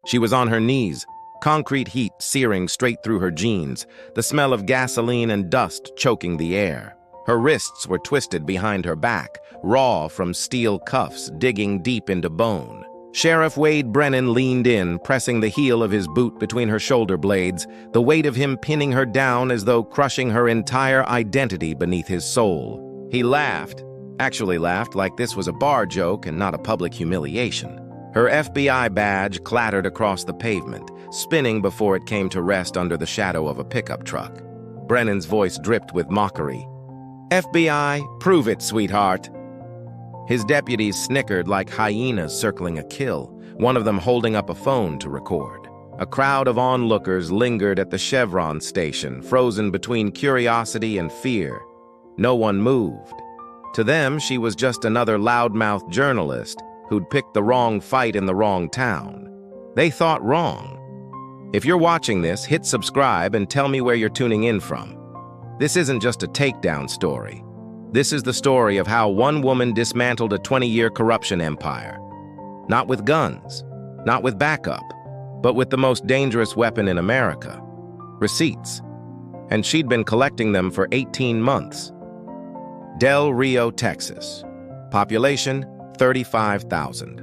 She was on her knees, concrete heat searing straight through her jeans, the smell of gasoline and dust choking the air. Her wrists were twisted behind her back, raw from steel cuffs digging deep into bone. Sheriff Wade Brennan leaned in, pressing the heel of his boot between her shoulder blades, the weight of him pinning her down as though crushing her entire identity beneath his soul. He laughed, actually laughed like this was a bar joke and not a public humiliation. Her FBI badge clattered across the pavement, spinning before it came to rest under the shadow of a pickup truck. Brennan's voice dripped with mockery. FBI, prove it, sweetheart. His deputies snickered like hyenas circling a kill, one of them holding up a phone to record. A crowd of onlookers lingered at the Chevron station, frozen between curiosity and fear. No one moved. To them, she was just another loudmouth journalist who'd picked the wrong fight in the wrong town. They thought wrong. If you're watching this, hit subscribe and tell me where you're tuning in from. This isn't just a takedown story. This is the story of how one woman dismantled a 20-year corruption empire. Not with guns, not with backup, but with the most dangerous weapon in America, receipts. And she'd been collecting them for 18 months. Del Rio, Texas. Population, 35,000.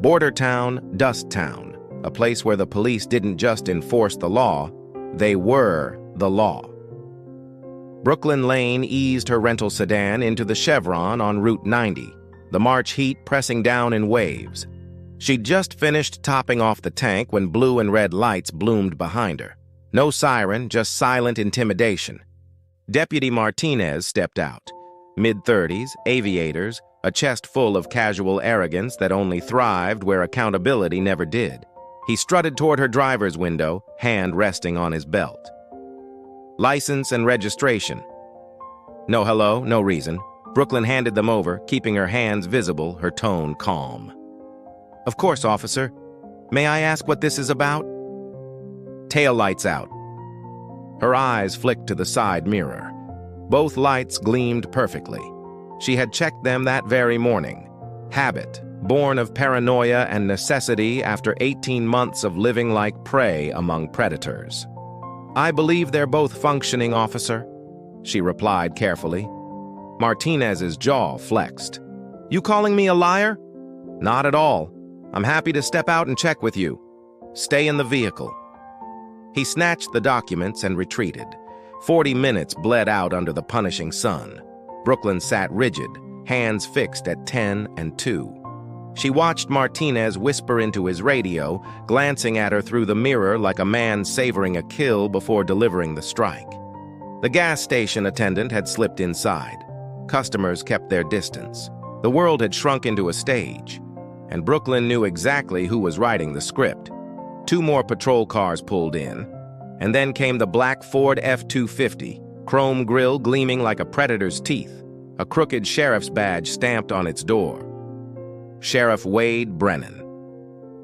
Border town, dust town. A place where the police didn't just enforce the law, they were the law. Brooklyn Lane eased her rental sedan into the Chevron on Route 90, the March heat pressing down in waves. She'd just finished topping off the tank when blue and red lights bloomed behind her. No siren, just silent intimidation. Deputy Martinez stepped out. Mid-30s, aviators, a chest full of casual arrogance that only thrived where accountability never did. He strutted toward her driver's window, hand resting on his belt. License and registration. No hello, no reason. Brooklyn handed them over, keeping her hands visible, her tone calm. Of course, officer. May I ask what this is about? Tail lights out. Her eyes flicked to the side mirror. Both lights gleamed perfectly. She had checked them that very morning. Habit, born of paranoia and necessity after 18 months of living like prey among predators. I believe they're both functioning, officer, she replied carefully. Martinez's jaw flexed. You calling me a liar? Not at all. I'm happy to step out and check with you. Stay in the vehicle. He snatched the documents and retreated. 40 minutes bled out under the punishing sun. Brooklyn sat rigid, hands fixed at 10 and 2. She watched Martinez whisper into his radio, glancing at her through the mirror like a man savoring a kill before delivering the strike. The gas station attendant had slipped inside. Customers kept their distance. The world had shrunk into a stage, and Brooklyn knew exactly who was writing the script. 2 more patrol cars pulled in, and then came the black Ford F-250, chrome grille gleaming like a predator's teeth, a crooked sheriff's badge stamped on its door. Sheriff Wade Brennan.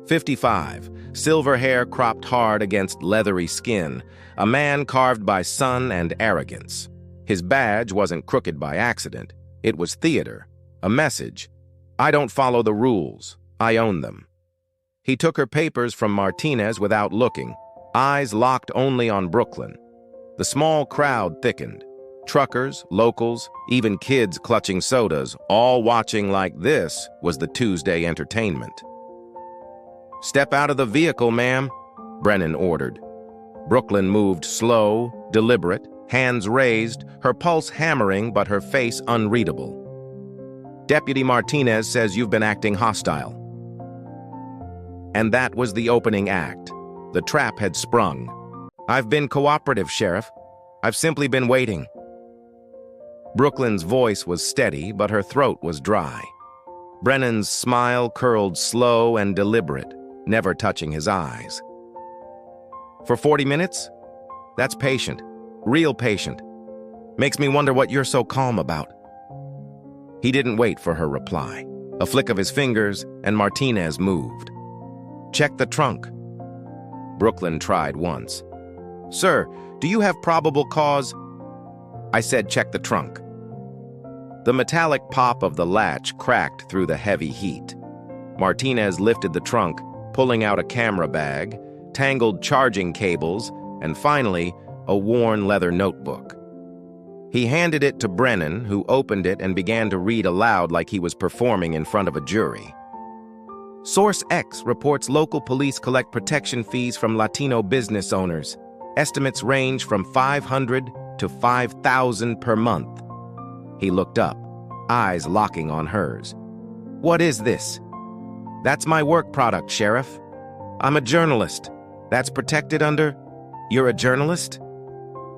55, silver hair cropped hard against leathery skin, a man carved by sun and arrogance. His badge wasn't crooked by accident. It was theater, a message. I don't follow the rules. I own them. He took her papers from Martinez without looking, eyes locked only on Brooklyn. The small crowd thickened. Truckers, locals, even kids clutching sodas, all watching like this was the Tuesday entertainment. Step out of the vehicle, ma'am, Brennan ordered. Brooklyn moved slow, deliberate, hands raised, her pulse hammering but her face unreadable. Deputy Martinez says you've been acting hostile. And that was the opening act. The trap had sprung. I've been cooperative, Sheriff. I've simply been waiting. Brooklyn's voice was steady, but her throat was dry. Brennan's smile curled slow and deliberate, never touching his eyes. For 40 minutes? That's patient. Real patient. Makes me wonder what you're so calm about. He didn't wait for her reply. A flick of his fingers, and Martinez moved. Check the trunk. Brooklyn tried once. Sir, do you have probable cause? I said check the trunk. The metallic pop of the latch cracked through the heavy heat. Martinez lifted the trunk, pulling out a camera bag, tangled charging cables, and finally, a worn leather notebook. He handed it to Brennan, who opened it and began to read aloud like he was performing in front of a jury. Source X reports local police collect protection fees from Latino business owners. Estimates range from $500 to $5,000 per month. He looked up, eyes locking on hers. What is this? That's my work product, Sheriff. I'm a journalist. That's protected under... You're a journalist?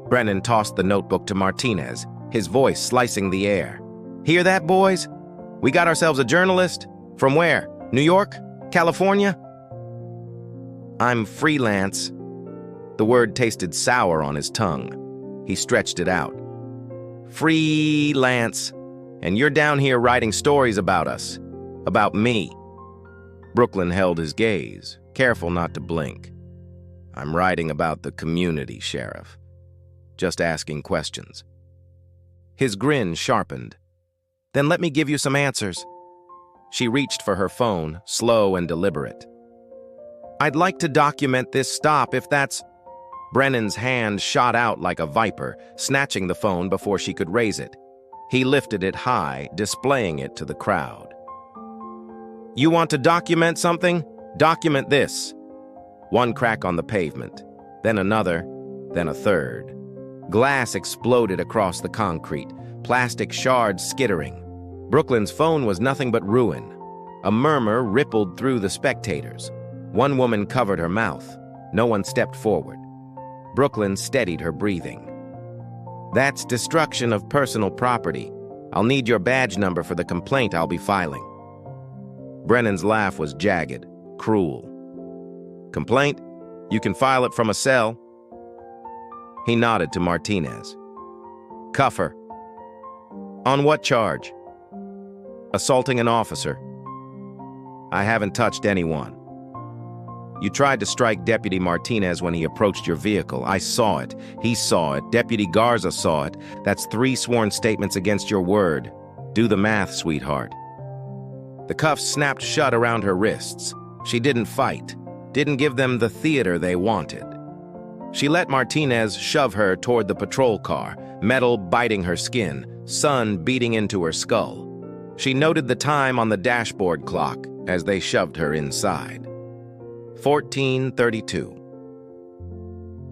Brennan tossed the notebook to Martinez, his voice slicing the air. Hear that, boys? We got ourselves a journalist? From where? New York? California? I'm freelance. The word tasted sour on his tongue. He stretched it out. Freelance. And you're down here writing stories about us. About me. Brooklyn held his gaze, careful not to blink. I'm writing about the community, Sheriff. Just asking questions. His grin sharpened. Then let me give you some answers. She reached for her phone, slow and deliberate. I'd like to document this stop if that's... Brennan's hand shot out like a viper, snatching the phone before she could raise it. He lifted it high, displaying it to the crowd. You want to document something? Document this. One crack on the pavement, then another, then a third. Glass exploded across the concrete, plastic shards skittering. Brooklyn's phone was nothing but ruin. A murmur rippled through the spectators. One woman covered her mouth. No one stepped forward. Brooklyn steadied her breathing. That's destruction of personal property. I'll need your badge number for the complaint I'll be filing. Brennan's laugh was jagged, cruel. Complaint? You can file it from a cell. He nodded to Martinez. Cuff her. On what charge? Assaulting an officer. I haven't touched anyone. You tried to strike Deputy Martinez when he approached your vehicle. I saw it. He saw it. Deputy Garza saw it. That's 3 sworn statements against your word. Do the math, sweetheart. The cuffs snapped shut around her wrists. She didn't fight. Didn't give them the theater they wanted. She let Martinez shove her toward the patrol car, metal biting her skin, sun beating into her skull. She noted the time on the dashboard clock as they shoved her inside. 14:32.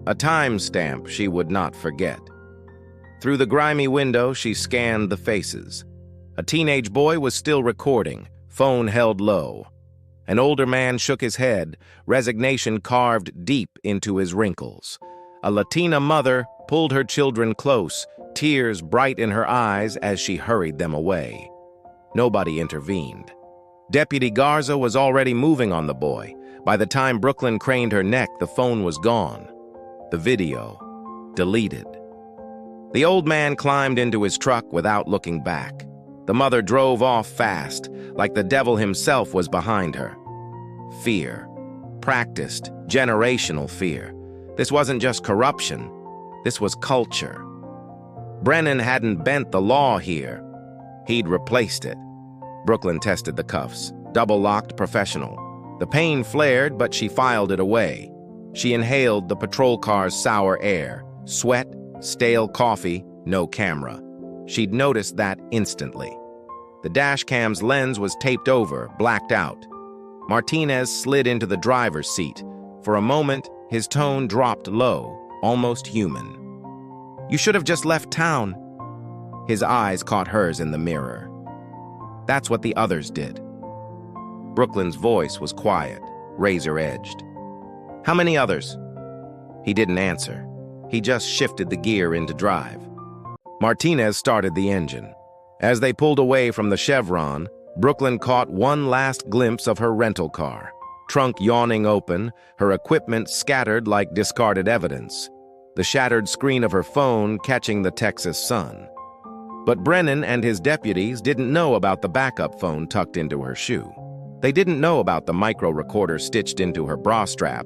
A timestamp she would not forget. Through the grimy window, she scanned the faces. A teenage boy was still recording, phone held low. An older man shook his head, resignation carved deep into his wrinkles. A Latina mother pulled her children close, tears bright in her eyes as she hurried them away. Nobody intervened. Deputy Garza was already moving on the boy. By the time Brooklyn craned her neck, the phone was gone. The video deleted. The old man climbed into his truck without looking back. The mother drove off fast, like the devil himself was behind her. Fear. Practiced, generational fear. This wasn't just corruption. This was culture. Brennan hadn't bent the law here. He'd replaced it. Brooklyn tested the cuffs. Double-locked, professional. The pain flared, but she filed it away. She inhaled the patrol car's sour air. Sweat, stale coffee, no camera. She'd noticed that instantly. The dash cam's lens was taped over, blacked out. Martinez slid into the driver's seat. For a moment, his tone dropped low, almost human. You should have just left town. His eyes caught hers in the mirror. That's what the others did. Brooklyn's voice was quiet, razor-edged. How many others? He didn't answer. He just shifted the gear into drive. Martinez started the engine. As they pulled away from the Chevron, Brooklyn caught one last glimpse of her rental car. Trunk yawning open, her equipment scattered like discarded evidence. The shattered screen of her phone catching the Texas sun. But Brennan and his deputies didn't know about the backup phone tucked into her shoe. They didn't know about the micro recorder stitched into her bra strap,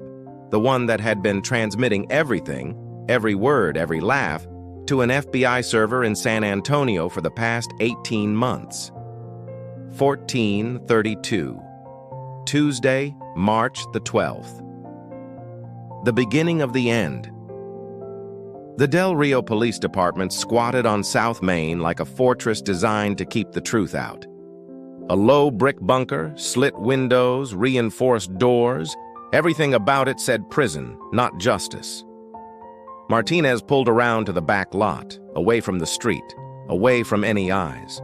the one that had been transmitting everything, every word, every laugh, to an FBI server in San Antonio for the past 18 months. 14:32. Tuesday, March the 12th. The beginning of the end. The Del Rio Police Department squatted on South Main like a fortress designed to keep the truth out. A low brick bunker, slit windows, reinforced doors, everything about it said prison, not justice. Martinez pulled around to the back lot, away from the street, away from any eyes.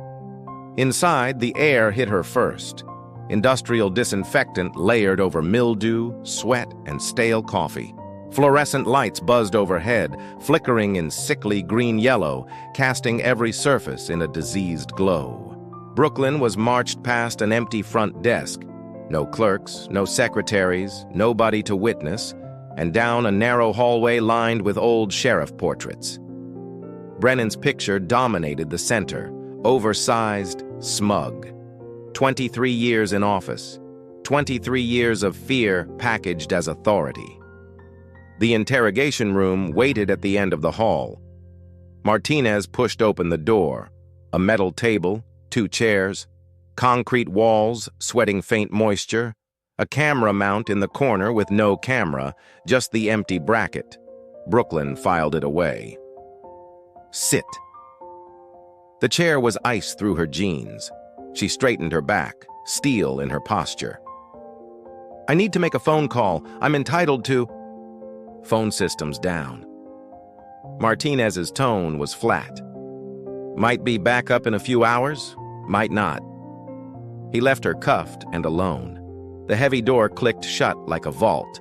Inside, the air hit her first. Industrial disinfectant layered over mildew, sweat, and stale coffee. Fluorescent lights buzzed overhead, flickering in sickly green-yellow, casting every surface in a diseased glow. Brooklyn was marched past an empty front desk. No clerks, no secretaries, nobody to witness, and down a narrow hallway lined with old sheriff portraits. Brennan's picture dominated the center, oversized, smug. 23 years in office, 23 years of fear packaged as authority. The interrogation room waited at the end of the hall. Martinez pushed open the door. A metal table, 2 chairs, concrete walls sweating faint moisture, a camera mount in the corner with no camera, just the empty bracket. Brooklyn filed it away. Sit. The chair was ice through her jeans. She straightened her back, steel in her posture. I need to make a phone call. I'm entitled to... Phone system's down. Martinez's tone was flat. Might be back up in a few hours, might not. He left her cuffed and alone. The heavy door clicked shut like a vault.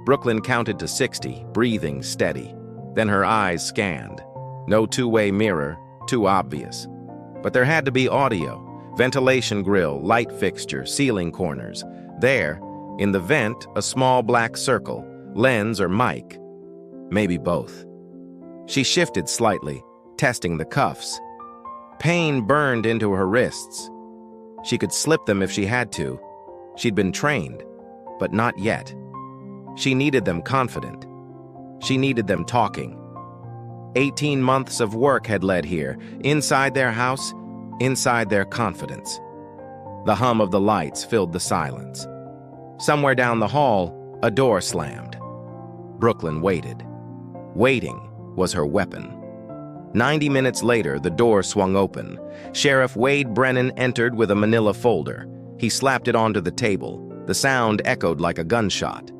Brooklyn counted to 60, breathing steady. Then her eyes scanned. No two-way mirror, too obvious. But there had to be audio, ventilation grill, light fixture, ceiling corners. There, in the vent, a small black circle, lens or mic. Maybe both. She shifted slightly, testing the cuffs. Pain burned into her wrists. She could slip them if she had to. She'd been trained, but not yet. She needed them confident. She needed them talking. 18 months of work had led here, inside their house, inside their confidence. The hum of the lights filled the silence. Somewhere down the hall, a door slammed. Brooklyn waited. Waiting was her weapon. 90 minutes later, the door swung open. Sheriff Wade Brennan entered with a manila folder. He slapped it onto the table. The sound echoed like a gunshot.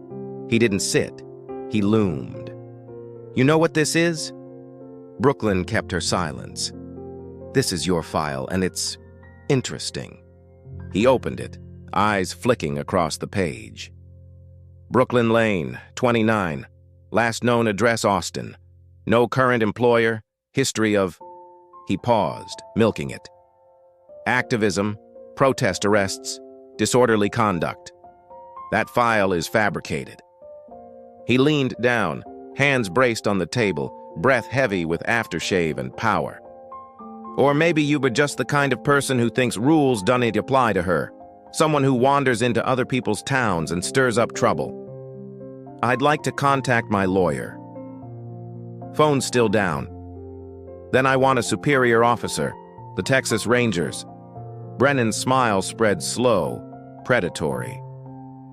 He didn't sit. He loomed. You know what this is? Brooklyn kept her silence. This is your file, and it's interesting. He opened it, eyes flicking across the page. Brooklyn Lane, 29. Last known address, Austin. No current employer. History of... He paused, milking it. Activism, protest arrests, disorderly conduct. That file is fabricated. He leaned down, hands braced on the table, breath heavy with aftershave and power. Or maybe you were just the kind of person who thinks rules don't apply to her. Someone who wanders into other people's towns and stirs up trouble. I'd like to contact my lawyer. Phone's still down. Then I want a superior officer, the Texas Rangers. Brennan's smile spread slow, predatory.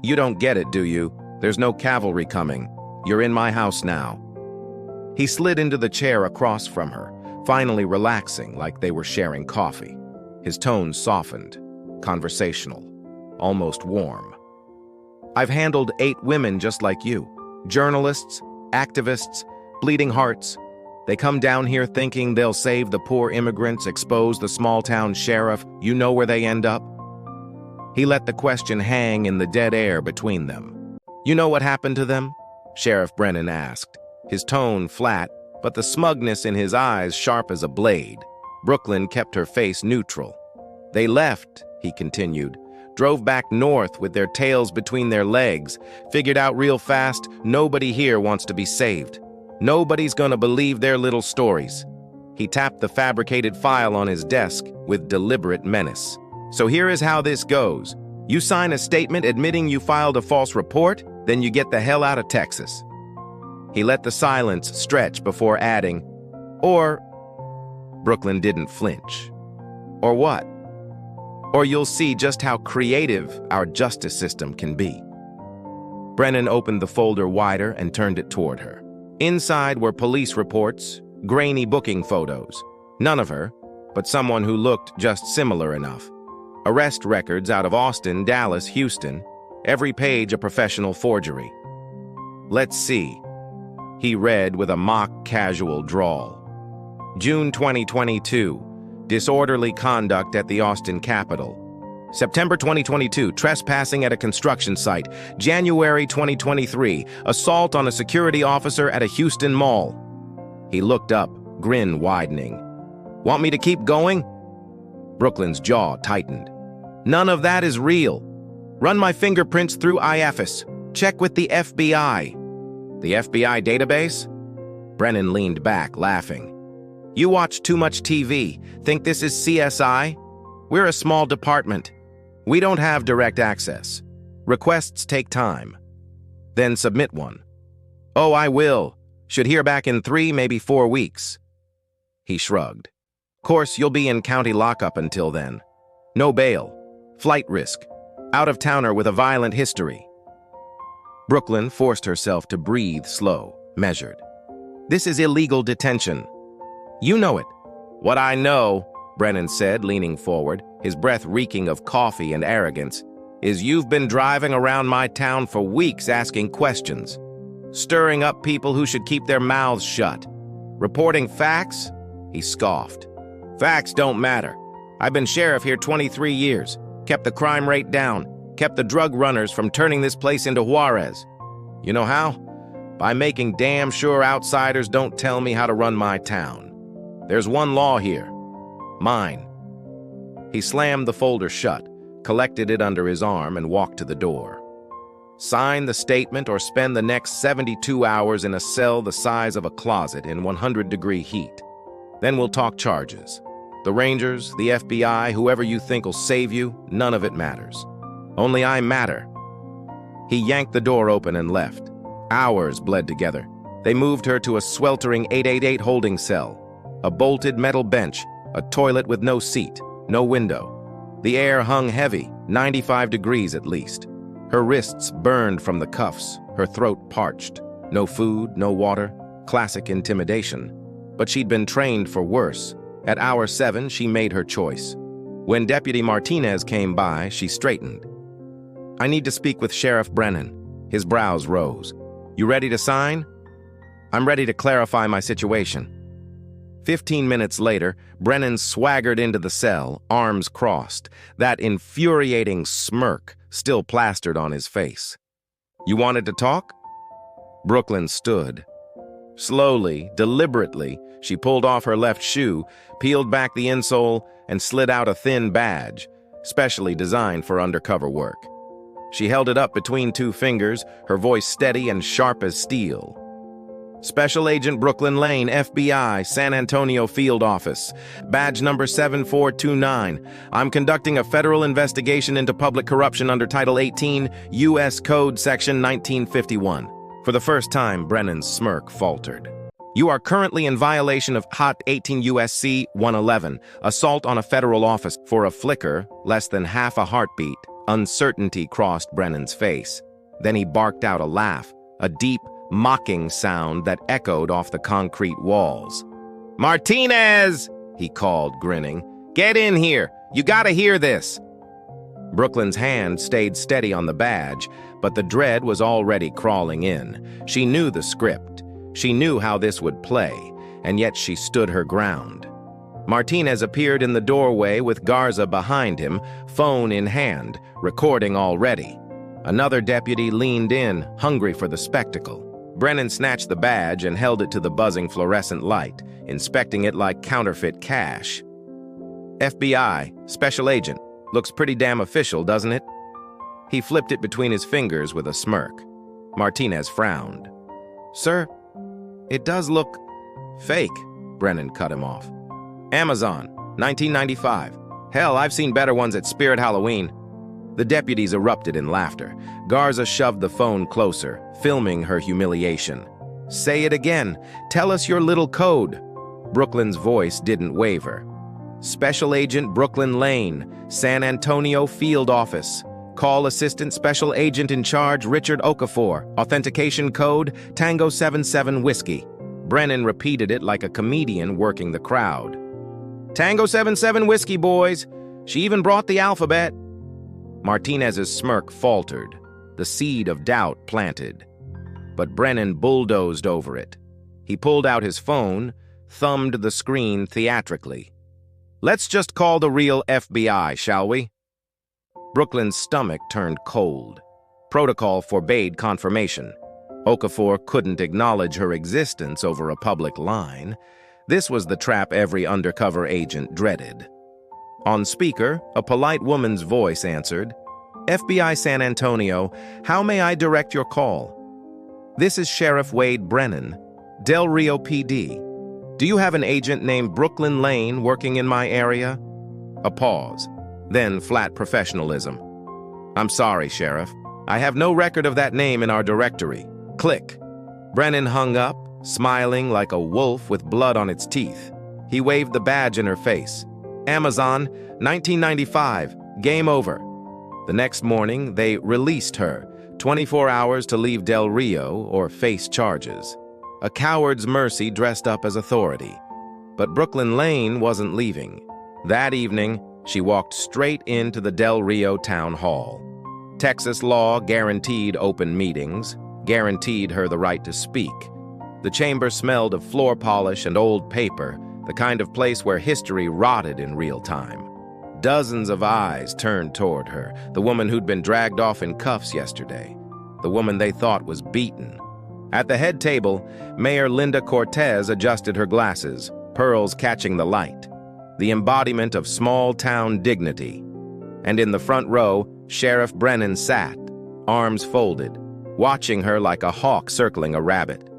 You don't get it, do you? There's no cavalry coming. You're in my house now. He slid into the chair across from her, finally relaxing like they were sharing coffee. His tone softened, conversational, almost warm. I've handled 8 women just like you. Journalists, activists, bleeding hearts. They come down here thinking they'll save the poor immigrants, expose the small-town sheriff. You know where they end up? He let the question hang in the dead air between them. You know what happened to them? Sheriff Brennan asked, his tone flat, but the smugness in his eyes sharp as a blade. Brooklyn kept her face neutral. They left, he continued, drove back north with their tails between their legs, figured out real fast nobody here wants to be saved. Nobody's gonna believe their little stories. He tapped the fabricated file on his desk with deliberate menace. So here is how this goes. You sign a statement admitting you filed a false report, then you get the hell out of Texas. He let the silence stretch before adding, or... Brooklyn didn't flinch. Or what? Or you'll see just how creative our justice system can be. Brennan opened the folder wider and turned it toward her. Inside were police reports, grainy booking photos. None of her, but someone who looked just similar enough. Arrest records out of Austin, Dallas, Houston. Every page a professional forgery. Let's see. He read with a mock casual drawl. June 2022. Disorderly conduct at the Austin Capitol. September 2022, trespassing at a construction site. January 2023, assault on a security officer at a Houston mall. He looked up, grin widening. Want me to keep going? Brooklyn's jaw tightened. None of that is real. Run my fingerprints through IFS. Check with the FBI. The FBI database? Brennan leaned back, laughing. You watch too much TV. Think this is CSI? We're a small department. We don't have direct access. Requests take time. Then submit one. Oh, I will. Should hear back in 3, maybe 4 weeks. He shrugged. Course, you'll be in county lockup until then. No bail. Flight risk. Out-of-towner with a violent history. Brooklyn forced herself to breathe slow, measured. This is illegal detention. You know it. What I know, Brennan said, leaning forward, his breath reeking of coffee and arrogance, is you've been driving around my town for weeks asking questions, stirring up people who should keep their mouths shut. Reporting facts? He scoffed. Facts don't matter. I've been sheriff here 23 years, kept the crime rate down, kept the drug runners from turning this place into Juarez. You know how? By making damn sure outsiders don't tell me how to run my town. There's one law here. Mine. He slammed the folder shut, collected it under his arm, and walked to the door. Sign the statement or spend the next 72 hours in a cell the size of a closet in 100-degree heat. Then we'll talk charges. The Rangers, the FBI, whoever you think will save you, none of it matters. Only I matter. He yanked the door open and left. Hours bled together. They moved her to a sweltering 888 holding cell. A bolted metal bench, a toilet with no seat, no window. The air hung heavy, 95 degrees at least. Her wrists burned from the cuffs, her throat parched. No food, no water, classic intimidation. But she'd been trained for worse. At hour 7, she made her choice. When Deputy Martinez came by, she straightened. I need to speak with Sheriff Brennan. His brows rose. You ready to sign? I'm ready to clarify my situation. 15 minutes later, Brennan swaggered into the cell, arms crossed, that infuriating smirk still plastered on his face. You wanted to talk? Brooklyn stood. Slowly, deliberately, she pulled off her left shoe, peeled back the insole, and slid out a thin badge, specially designed for undercover work. She held it up between 2 fingers, her voice steady and sharp as steel. Special Agent Brooklyn Lane, FBI, San Antonio Field Office. Badge number 7429. I'm conducting a federal investigation into public corruption under Title 18, U.S. Code Section 1951. For the first time, Brennan's smirk faltered. You are currently in violation of Hot 18 U.S.C. 111, assault on a federal office. For a flicker, less than half a heartbeat, uncertainty crossed Brennan's face. Then he barked out a laugh, a deep, mocking sound that echoed off the concrete walls. Martinez! He called, grinning. Get in here! You gotta hear this! Brooklyn's hand stayed steady on the badge, but the dread was already crawling in. She knew the script. She knew how this would play, and yet she stood her ground. Martinez appeared in the doorway with Garza behind him, phone in hand, recording already. Another deputy leaned in, hungry for the spectacle. Brennan snatched the badge and held it to the buzzing fluorescent light, inspecting it like counterfeit cash. FBI, Special Agent. Looks pretty damn official, doesn't it? He flipped it between his fingers with a smirk. Martinez frowned. Sir, it does look fake, Brennan cut him off. Amazon, 1995. Hell, I've seen better ones at Spirit Halloween. The deputies erupted in laughter. Garza shoved the phone closer, filming her humiliation. Say it again. Tell us your little code. Brooklyn's voice didn't waver. Special Agent Brooklyn Lane, San Antonio Field Office. Call Assistant Special Agent in Charge Richard Okafor. Authentication code Tango 77 Whiskey. Brennan repeated it like a comedian working the crowd. Tango 77 Whiskey, boys. She even brought the alphabet. Martinez's smirk faltered, the seed of doubt planted. But Brennan bulldozed over it. He pulled out his phone, thumbed the screen theatrically. Let's just call the real FBI, shall we? Brooklyn's stomach turned cold. Protocol forbade confirmation. Okafor couldn't acknowledge her existence over a public line. This was the trap every undercover agent dreaded. On speaker, a polite woman's voice answered, FBI San Antonio, how may I direct your call? This is Sheriff Wade Brennan, Del Rio PD. Do you have an agent named Brooklyn Lane working in my area? A pause, then flat professionalism. I'm sorry, Sheriff. I have no record of that name in our directory. Click. Brennan hung up, smiling like a wolf with blood on its teeth. He waved the badge in her face. Amazon, 1995, game over. The next morning, they released her, 24 hours to leave Del Rio or face charges. A coward's mercy dressed up as authority. But Brooklyn Lane wasn't leaving. That evening, she walked straight into the Del Rio Town Hall. Texas law guaranteed open meetings, guaranteed her the right to speak. The chamber smelled of floor polish and old paper, the kind of place where history rotted in real time. Dozens of eyes turned toward her, the woman who'd been dragged off in cuffs yesterday, the woman they thought was beaten. At the head table, Mayor Linda Cortez adjusted her glasses, pearls catching the light, the embodiment of small-town dignity. And in the front row, Sheriff Brennan sat, arms folded, watching her like a hawk circling a rabbit.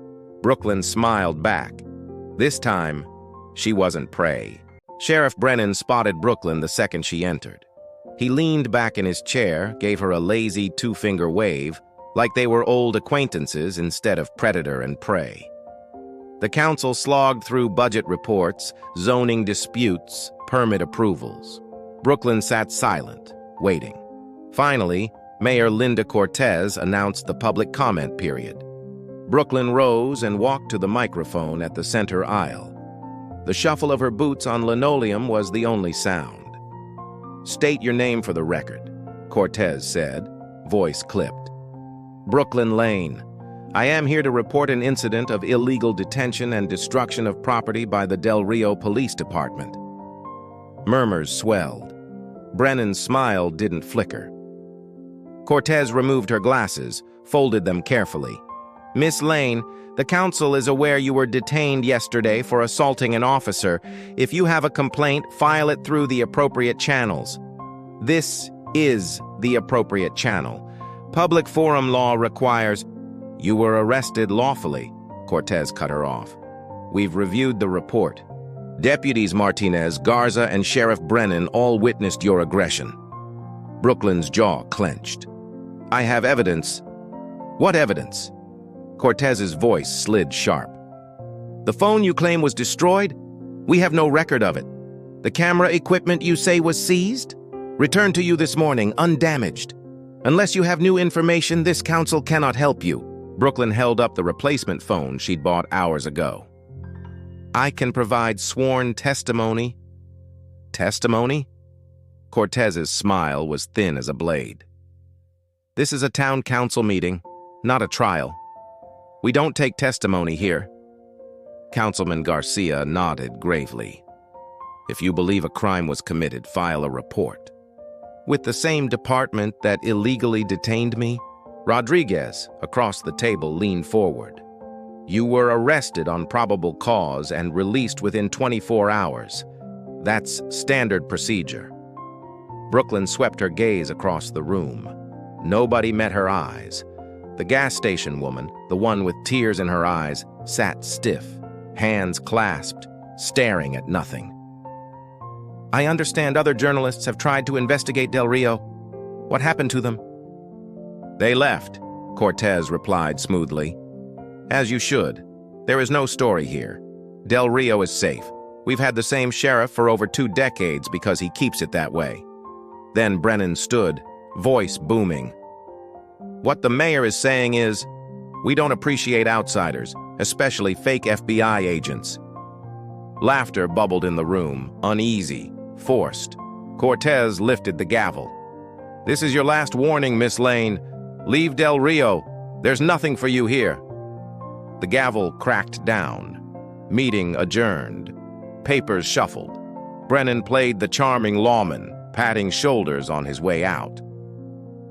Brooklyn smiled back. This time, she wasn't prey. Sheriff Brennan spotted Brooklyn the second she entered. He leaned back in his chair, gave her a lazy two-finger wave, like they were old acquaintances instead of predator and prey. The council slogged through budget reports, zoning disputes, permit approvals. Brooklyn sat silent, waiting. Finally, Mayor Linda Cortez announced the public comment period. Brooklyn rose and walked to the microphone at the center aisle. The shuffle of her boots on linoleum was the only sound. State your name for the record, Cortez said, voice clipped. Brooklyn Lane. I am here to report an incident of illegal detention and destruction of property by the Del Rio Police Department. Murmurs swelled. Brennan's smile didn't flicker. Cortez removed her glasses, folded them carefully. Miss Lane, the council is aware you were detained yesterday for assaulting an officer. If you have a complaint, file it through the appropriate channels. This is the appropriate channel. Public forum law requires... You were arrested lawfully, Cortez cut her off. We've reviewed the report. Deputies Martinez, Garza, and Sheriff Brennan all witnessed your aggression. Brooklyn's jaw clenched. I have evidence. What evidence? Cortez's voice slid sharp. The phone you claim was destroyed? We have no record of it. The camera equipment you say was seized? Returned to you this morning, undamaged. Unless you have new information, this council cannot help you. Brooklyn held up the replacement phone she'd bought hours ago. I can provide sworn testimony. Testimony? Cortez's smile was thin as a blade. This is a town council meeting, not a trial. We don't take testimony here. Councilman Garcia nodded gravely. If you believe a crime was committed, file a report. With the same department that illegally detained me? Rodriguez, across the table, leaned forward. You were arrested on probable cause and released within 24 hours. That's standard procedure. Brooklyn swept her gaze across the room. Nobody met her eyes. The gas station woman, the one with tears in her eyes, sat stiff, hands clasped, staring at nothing. I understand other journalists have tried to investigate Del Rio. What happened to them? They left, Cortez replied smoothly. As you should. There is no story here. Del Rio is safe. We've had the same sheriff for over 2 decades because he keeps it that way. Then Brennan stood, voice booming. What the mayor is saying is, we don't appreciate outsiders, especially fake FBI agents. Laughter bubbled in the room, uneasy, forced. Cortez lifted the gavel. This is your last warning, Miss Lane. Leave Del Rio. There's nothing for you here. The gavel cracked down. Meeting adjourned. Papers shuffled. Brennan played the charming lawman, patting shoulders on his way out.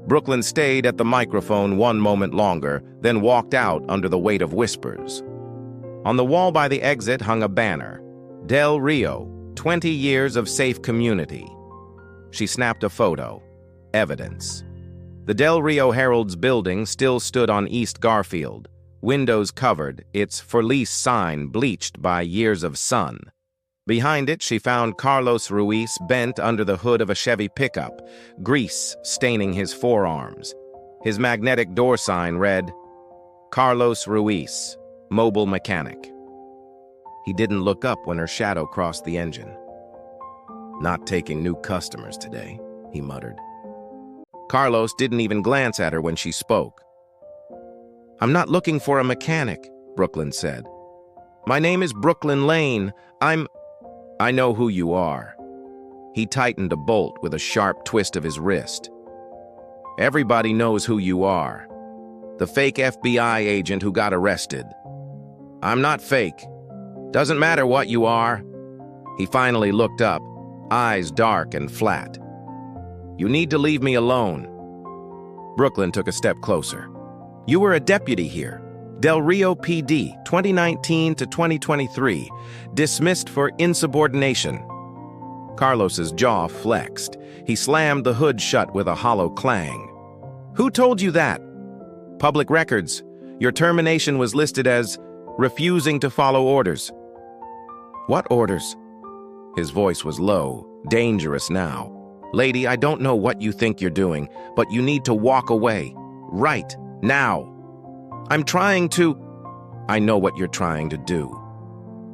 Brooklyn stayed at the microphone one moment longer, then walked out under the weight of whispers. On the wall by the exit hung a banner. Del Rio, 20 years of safe community. She snapped a photo. Evidence. The Del Rio Herald's building still stood on East Garfield, windows covered, its for lease sign bleached by years of sun. Behind it, she found Carlos Ruiz bent under the hood of a Chevy pickup, grease staining his forearms. His magnetic door sign read, Carlos Ruiz, mobile mechanic. He didn't look up when her shadow crossed the engine. Not taking new customers today, he muttered. Carlos didn't even glance at her when she spoke. I'm not looking for a mechanic, Brooklyn said. My name is Brooklyn Lane. I know who you are. He tightened a bolt with a sharp twist of his wrist. Everybody knows who you are. The fake FBI agent who got arrested. I'm not fake. Doesn't matter what you are. He finally looked up, eyes dark and flat. You need to leave me alone. Brooklyn took a step closer. You were a deputy here. Del Rio PD, 2019 to 2023. Dismissed for insubordination. Carlos's jaw flexed. He slammed the hood shut with a hollow clang. Who told you that? Public records. Your termination was listed as refusing to follow orders. What orders? His voice was low, dangerous now. Lady, I don't know what you think you're doing, but you need to walk away. Right now. I'm trying to... I know what you're trying to do.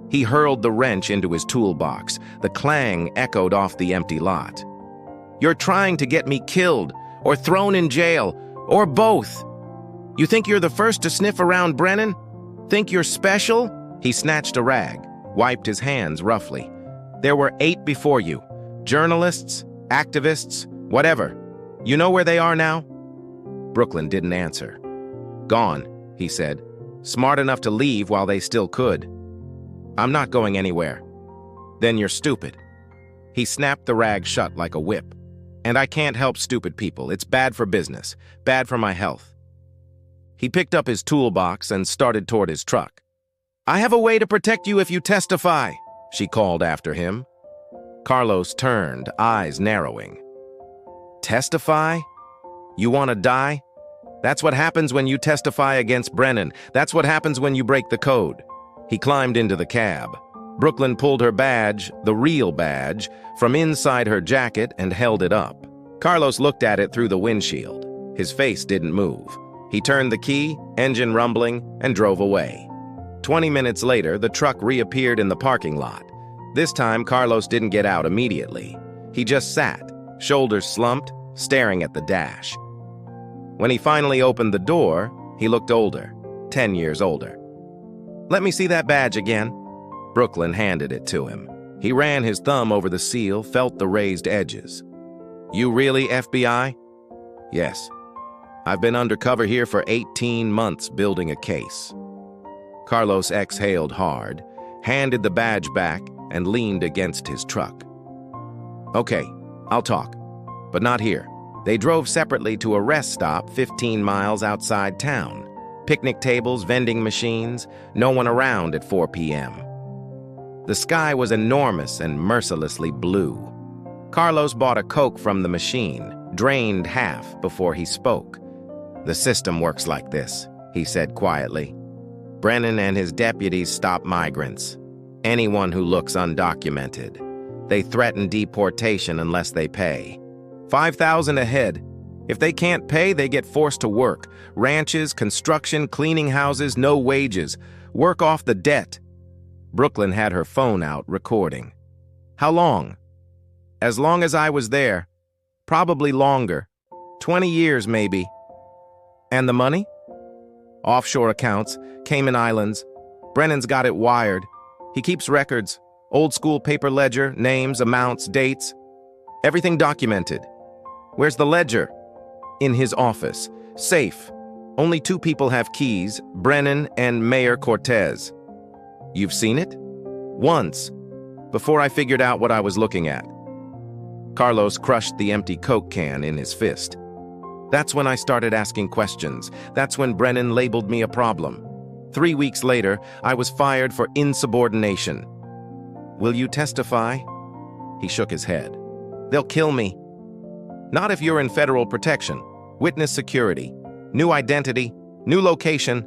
He hurled the wrench into his toolbox. The clang echoed off the empty lot. You're trying to get me killed, or thrown in jail, or both. You think you're the first to sniff around Brennan? Think you're special? He snatched a rag, wiped his hands roughly. There were 8 before you. Journalists, activists, whatever. You know where they are now? Brooklyn didn't answer. Gone, he said, smart enough to leave while they still could. I'm not going anywhere. Then you're stupid. He snapped the rag shut like a whip. And I can't help stupid people. It's bad for business, bad for my health. He picked up his toolbox and started toward his truck. I have a way to protect you if you testify, she called after him. Carlos turned, eyes narrowing. Testify? You want to die? That's what happens when you testify against Brennan. That's what happens when you break the code. He climbed into the cab. Brooklyn pulled her badge, the real badge, from inside her jacket and held it up. Carlos looked at it through the windshield. His face didn't move. He turned the key, engine rumbling, and drove away. 20 minutes later, the truck reappeared in the parking lot. This time, Carlos didn't get out immediately. He just sat, shoulders slumped, staring at the dash. When he finally opened the door, he looked older, 10 years older. Let me see that badge again. Brooklyn handed it to him. He ran his thumb over the seal, felt the raised edges. You really FBI? Yes. I've been undercover here for 18 months building a case. Carlos exhaled hard, handed the badge back, and leaned against his truck. Okay, I'll talk, but not here. They drove separately to a rest stop 15 miles outside town. Picnic tables, vending machines, no one around at 4 p.m. The sky was enormous and mercilessly blue. Carlos bought a Coke from the machine, drained half before he spoke. The system works like this, he said quietly. Brennan and his deputies stop migrants. Anyone who looks undocumented. They threaten deportation unless they pay. $5,000 a head. If they can't pay, they get forced to work. Ranches, construction, cleaning houses, no wages. Work off the debt. Brooklyn had her phone out, recording. How long? As long as I was there. Probably longer. 20 years, maybe. And the money? Offshore accounts, Cayman Islands. Brennan's got it wired. He keeps records. Old school paper ledger, names, amounts, dates. Everything documented. Where's the ledger? In his office. Safe. Only 2 people have keys, Brennan and Mayor Cortez. You've seen it? Once. Before I figured out what I was looking at. Carlos crushed the empty Coke can in his fist. That's when I started asking questions. That's when Brennan labeled me a problem. 3 weeks later, I was fired for insubordination. Will you testify? He shook his head. They'll kill me. Not if you're in federal protection. Witness security. New identity. New location.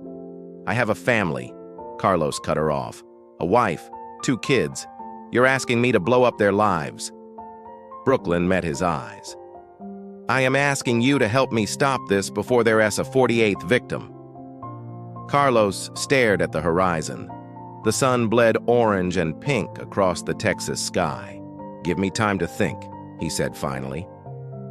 I have a family. Carlos cut her off. A wife. 2 kids. You're asking me to blow up their lives. Brooklyn met his eyes. I am asking you to help me stop this before there's a 48th victim. Carlos stared at the horizon. The sun bled orange and pink across the Texas sky. Give me time to think, he said finally.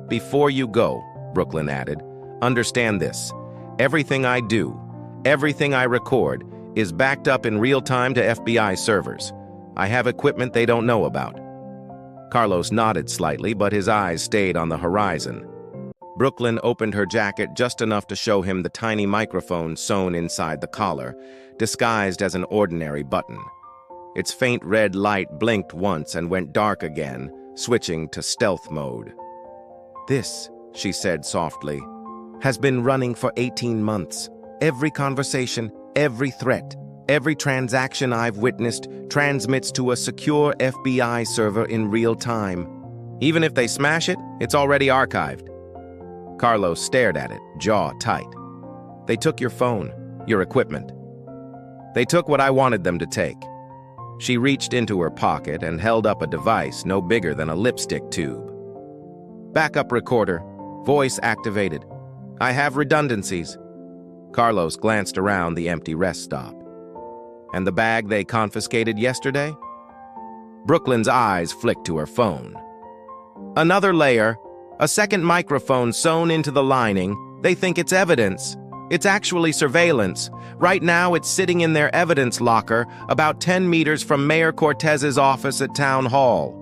Before you go, Brooklyn added, understand this. Everything I do, everything I record, is backed up in real time to FBI servers. I have equipment they don't know about. Carlos nodded slightly, but his eyes stayed on the horizon. Brooklyn opened her jacket just enough to show him the tiny microphone sewn inside the collar, disguised as an ordinary button. Its faint red light blinked once and went dark again, switching to stealth mode. This, she said softly, has been running for 18 months. Every conversation, every threat, every transaction I've witnessed transmits to a secure FBI server in real time. Even if they smash it, it's already archived. Carlos stared at it, jaw tight. They took your phone, your equipment. They took what I wanted them to take. She reached into her pocket and held up a device no bigger than a lipstick tube. Backup recorder, voice activated. I have redundancies. Carlos glanced around the empty rest stop. And the bag they confiscated yesterday? Brooklyn's eyes flicked to her phone. Another layer, a second microphone sewn into the lining. They think it's evidence. It's actually surveillance. Right now, it's sitting in their evidence locker about 10 meters from Mayor Cortez's office at Town Hall.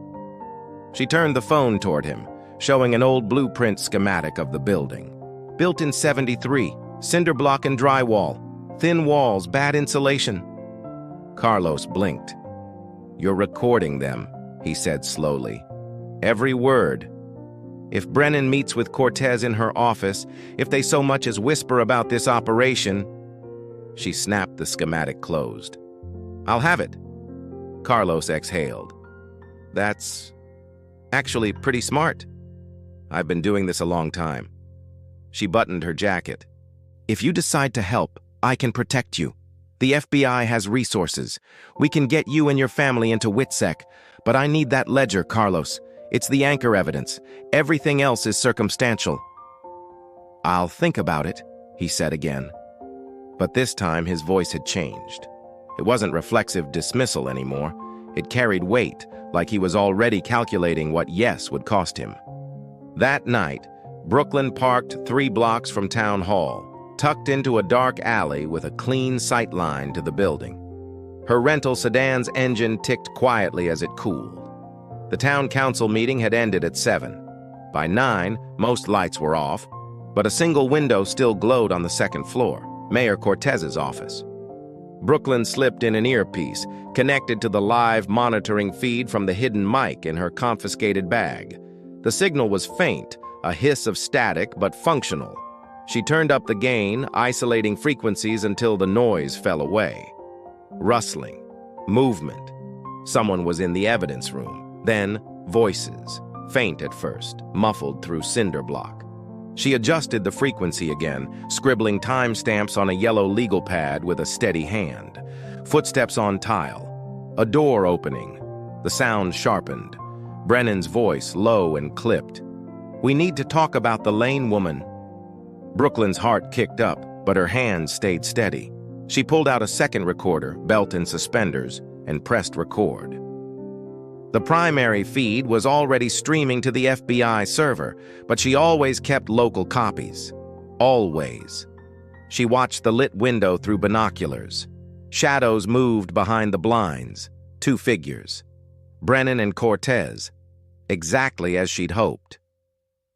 She turned the phone toward him, showing an old blueprint schematic of the building. Built in '73, cinder block and drywall, thin walls, bad insulation. Carlos blinked. You're recording them, he said slowly. Every word. If Brennan meets with Cortez in her office, if they so much as whisper about this operation, she snapped the schematic closed. I'll have it. Carlos exhaled. That's actually pretty smart. I've been doing this a long time. She buttoned her jacket. If you decide to help, I can protect you. The FBI has resources. We can get you and your family into WITSEC, but I need that ledger, Carlos. It's the anchor evidence. Everything else is circumstantial. I'll think about it, he said again. But this time his voice had changed. It wasn't reflexive dismissal anymore. It carried weight, like he was already calculating what yes would cost him. That night, Brooklyn parked 3 blocks from Town Hall, tucked into a dark alley with a clean sight line to the building. Her rental sedan's engine ticked quietly as it cooled. The town council meeting had ended at 7. By 9, most lights were off, but a single window still glowed on the second floor, Mayor Cortez's office. Brooklyn slipped in an earpiece, connected to the live monitoring feed from the hidden mic in her confiscated bag. The signal was faint, a hiss of static but functional. She turned up the gain, isolating frequencies until the noise fell away. Rustling, movement. Someone was in the evidence room. Then, voices, faint at first, muffled through cinder block. She adjusted the frequency again, scribbling timestamps on a yellow legal pad with a steady hand. Footsteps on tile. A door opening. The sound sharpened. Brennan's voice, low and clipped. We need to talk about the Lane woman. Brooklyn's heart kicked up, but her hand stayed steady. She pulled out a second recorder, belt and suspenders, and pressed record. The primary feed was already streaming to the FBI server, but she always kept local copies. Always. She watched the lit window through binoculars. Shadows moved behind the blinds. 2 figures. Brennan and Cortez. Exactly as she'd hoped.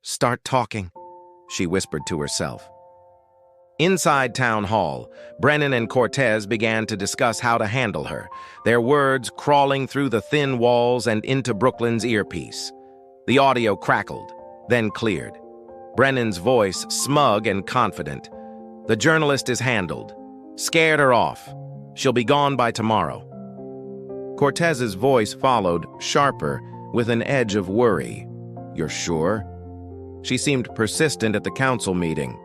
"Start talking," she whispered to herself. Inside Town Hall, Brennan and Cortez began to discuss how to handle her, their words crawling through the thin walls and into Brooklyn's earpiece. The audio crackled, then cleared. Brennan's voice smug and confident. "The journalist is handled. Scared her off. She'll be gone by tomorrow." Cortez's voice followed, sharper, with an edge of worry. "You're sure?" She seemed persistent at the council meeting.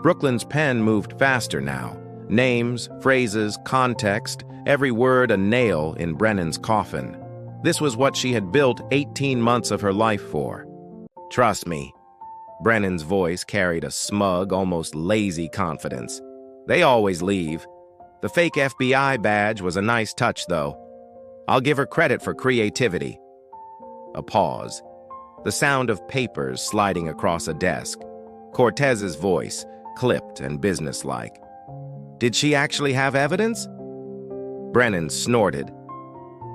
Brooklyn's pen moved faster now. Names, phrases, context, every word a nail in Brennan's coffin. This was what she had built 18 months of her life for. "Trust me." Brennan's voice carried a smug, almost lazy confidence. "They always leave. The fake FBI badge was a nice touch, though. I'll give her credit for creativity." A pause. The sound of papers sliding across a desk. Cortez's voice, clipped and businesslike. "Did she actually have evidence?" Brennan snorted.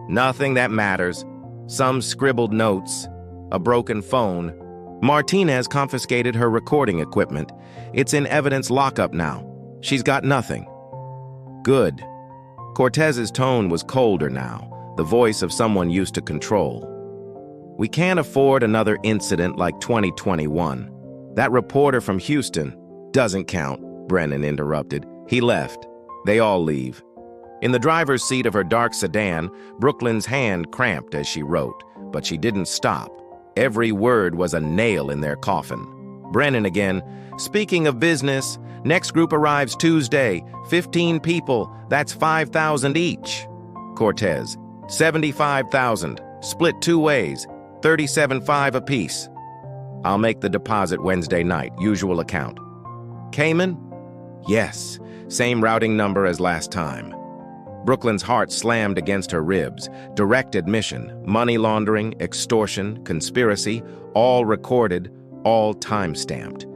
"Nothing that matters. Some scribbled notes. A broken phone. Martinez confiscated her recording equipment. It's in evidence lockup now. She's got nothing." "Good." Cortez's tone was colder now, the voice of someone used to control. "We can't afford another incident like 2021. That reporter from Houston..." "Doesn't count," Brennan interrupted. "He left. They all leave." In the driver's seat of her dark sedan, Brooklyn's hand cramped as she wrote, but she didn't stop. Every word was a nail in their coffin. Brennan again. "Speaking of business, next group arrives Tuesday. 15 people. That's 5,000 each." Cortez. 75,000. Split 2 ways. 37.5 apiece. "I'll make the deposit Wednesday night. Usual account." "Cayman?" "Yes. Same routing number as last time." Brooklyn's heart slammed against her ribs. Direct admission, money laundering, extortion, conspiracy, all recorded, all time-stamped.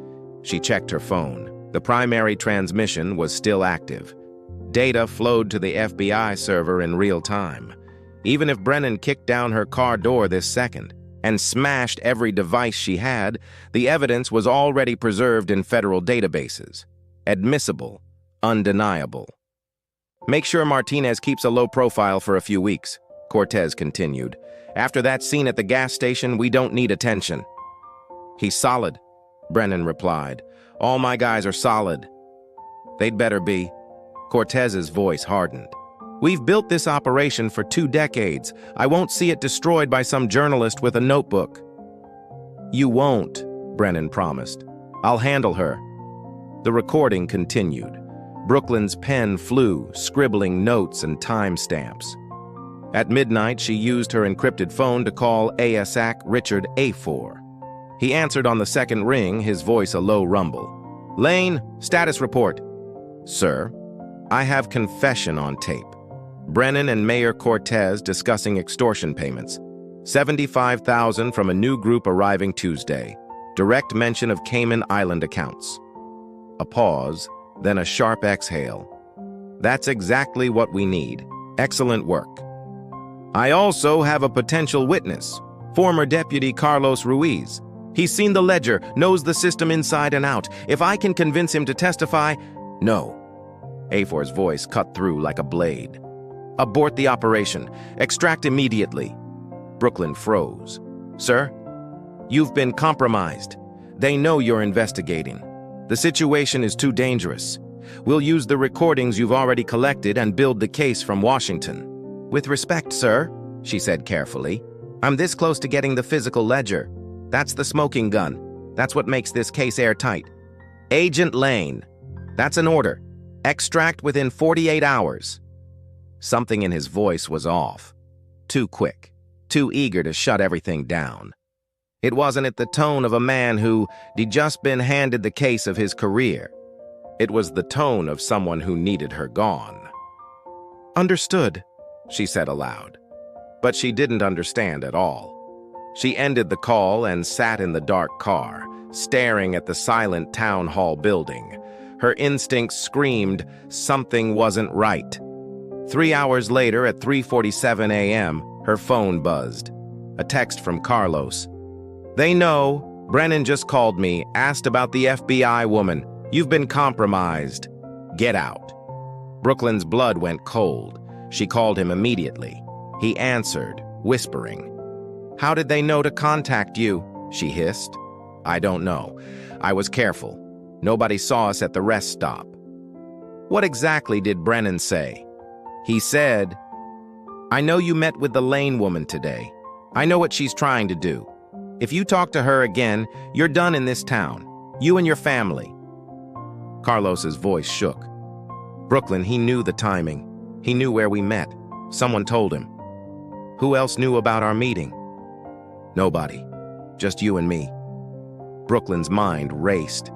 She checked her phone. The primary transmission was still active. Data flowed to the FBI server in real time. Even if Brennan kicked down her car door this second and smashed every device she had, the evidence was already preserved in federal databases. Admissible, undeniable. "Make sure Martinez keeps a low profile for a few weeks," Cortez continued. "After that scene at the gas station, we don't need attention." "He's solid," Brennan replied. "All my guys are solid." "They'd better be." Cortez's voice hardened. "We've built this operation for 2 decades. I won't see it destroyed by some journalist with a notebook." "You won't," Brennan promised. "I'll handle her." The recording continued. Brooklyn's pen flew, scribbling notes and timestamps. At midnight, she used her encrypted phone to call ASAC Richard A4. He answered on the second ring, his voice a low rumble. "Lane, status report." "Sir, I have confession on tape. Brennan and Mayor Cortez discussing extortion payments. 75,000 from a new group arriving Tuesday. Direct mention of Cayman Island accounts." A pause, then a sharp exhale. "That's exactly what we need. Excellent work. I also have a potential witness, former Deputy Carlos Ruiz. He's seen the ledger, knows the system inside and out. If I can convince him to testify..." "No." A4's voice cut through like a blade. "Abort the operation. Extract immediately." Brooklyn froze. "Sir, you've been compromised. They know you're investigating. The situation is too dangerous. We'll use the recordings you've already collected and build the case from Washington." "With respect, sir," she said carefully, "I'm this close to getting the physical ledger. That's the smoking gun. That's what makes this case airtight." "Agent Lane, that's an order. Extract within 48 hours. Something in his voice was off. Too quick, too eager to shut everything down. It wasn't the tone of a man who'd just been handed the case of his career. It was the tone of someone who needed her gone. "Understood," she said aloud. but she didn't understand at all. She ended the call and sat in the dark car, staring at the silent town hall building. Her instincts screamed something wasn't right. 3 hours later, at 3:47 a.m., her phone buzzed. A text from Carlos. "They know. Brennan just called me, asked about the FBI woman. You've been compromised. Get out." Brooklyn's blood went cold. She called him immediately. He answered, whispering. "How did they know to contact you?" she hissed. "I don't know. I was careful. Nobody saw us at the rest stop." "What exactly did Brennan say?" "He said, I know you met with the Lane woman today. I know what she's trying to do. If you talk to her again, you're done in this town. You and your family." Carlos's voice shook. "Brooklyn, he knew the timing. He knew where we met. Someone told him." "Who else knew about our meeting?" "Nobody. Just you and me." Brooklyn's mind raced.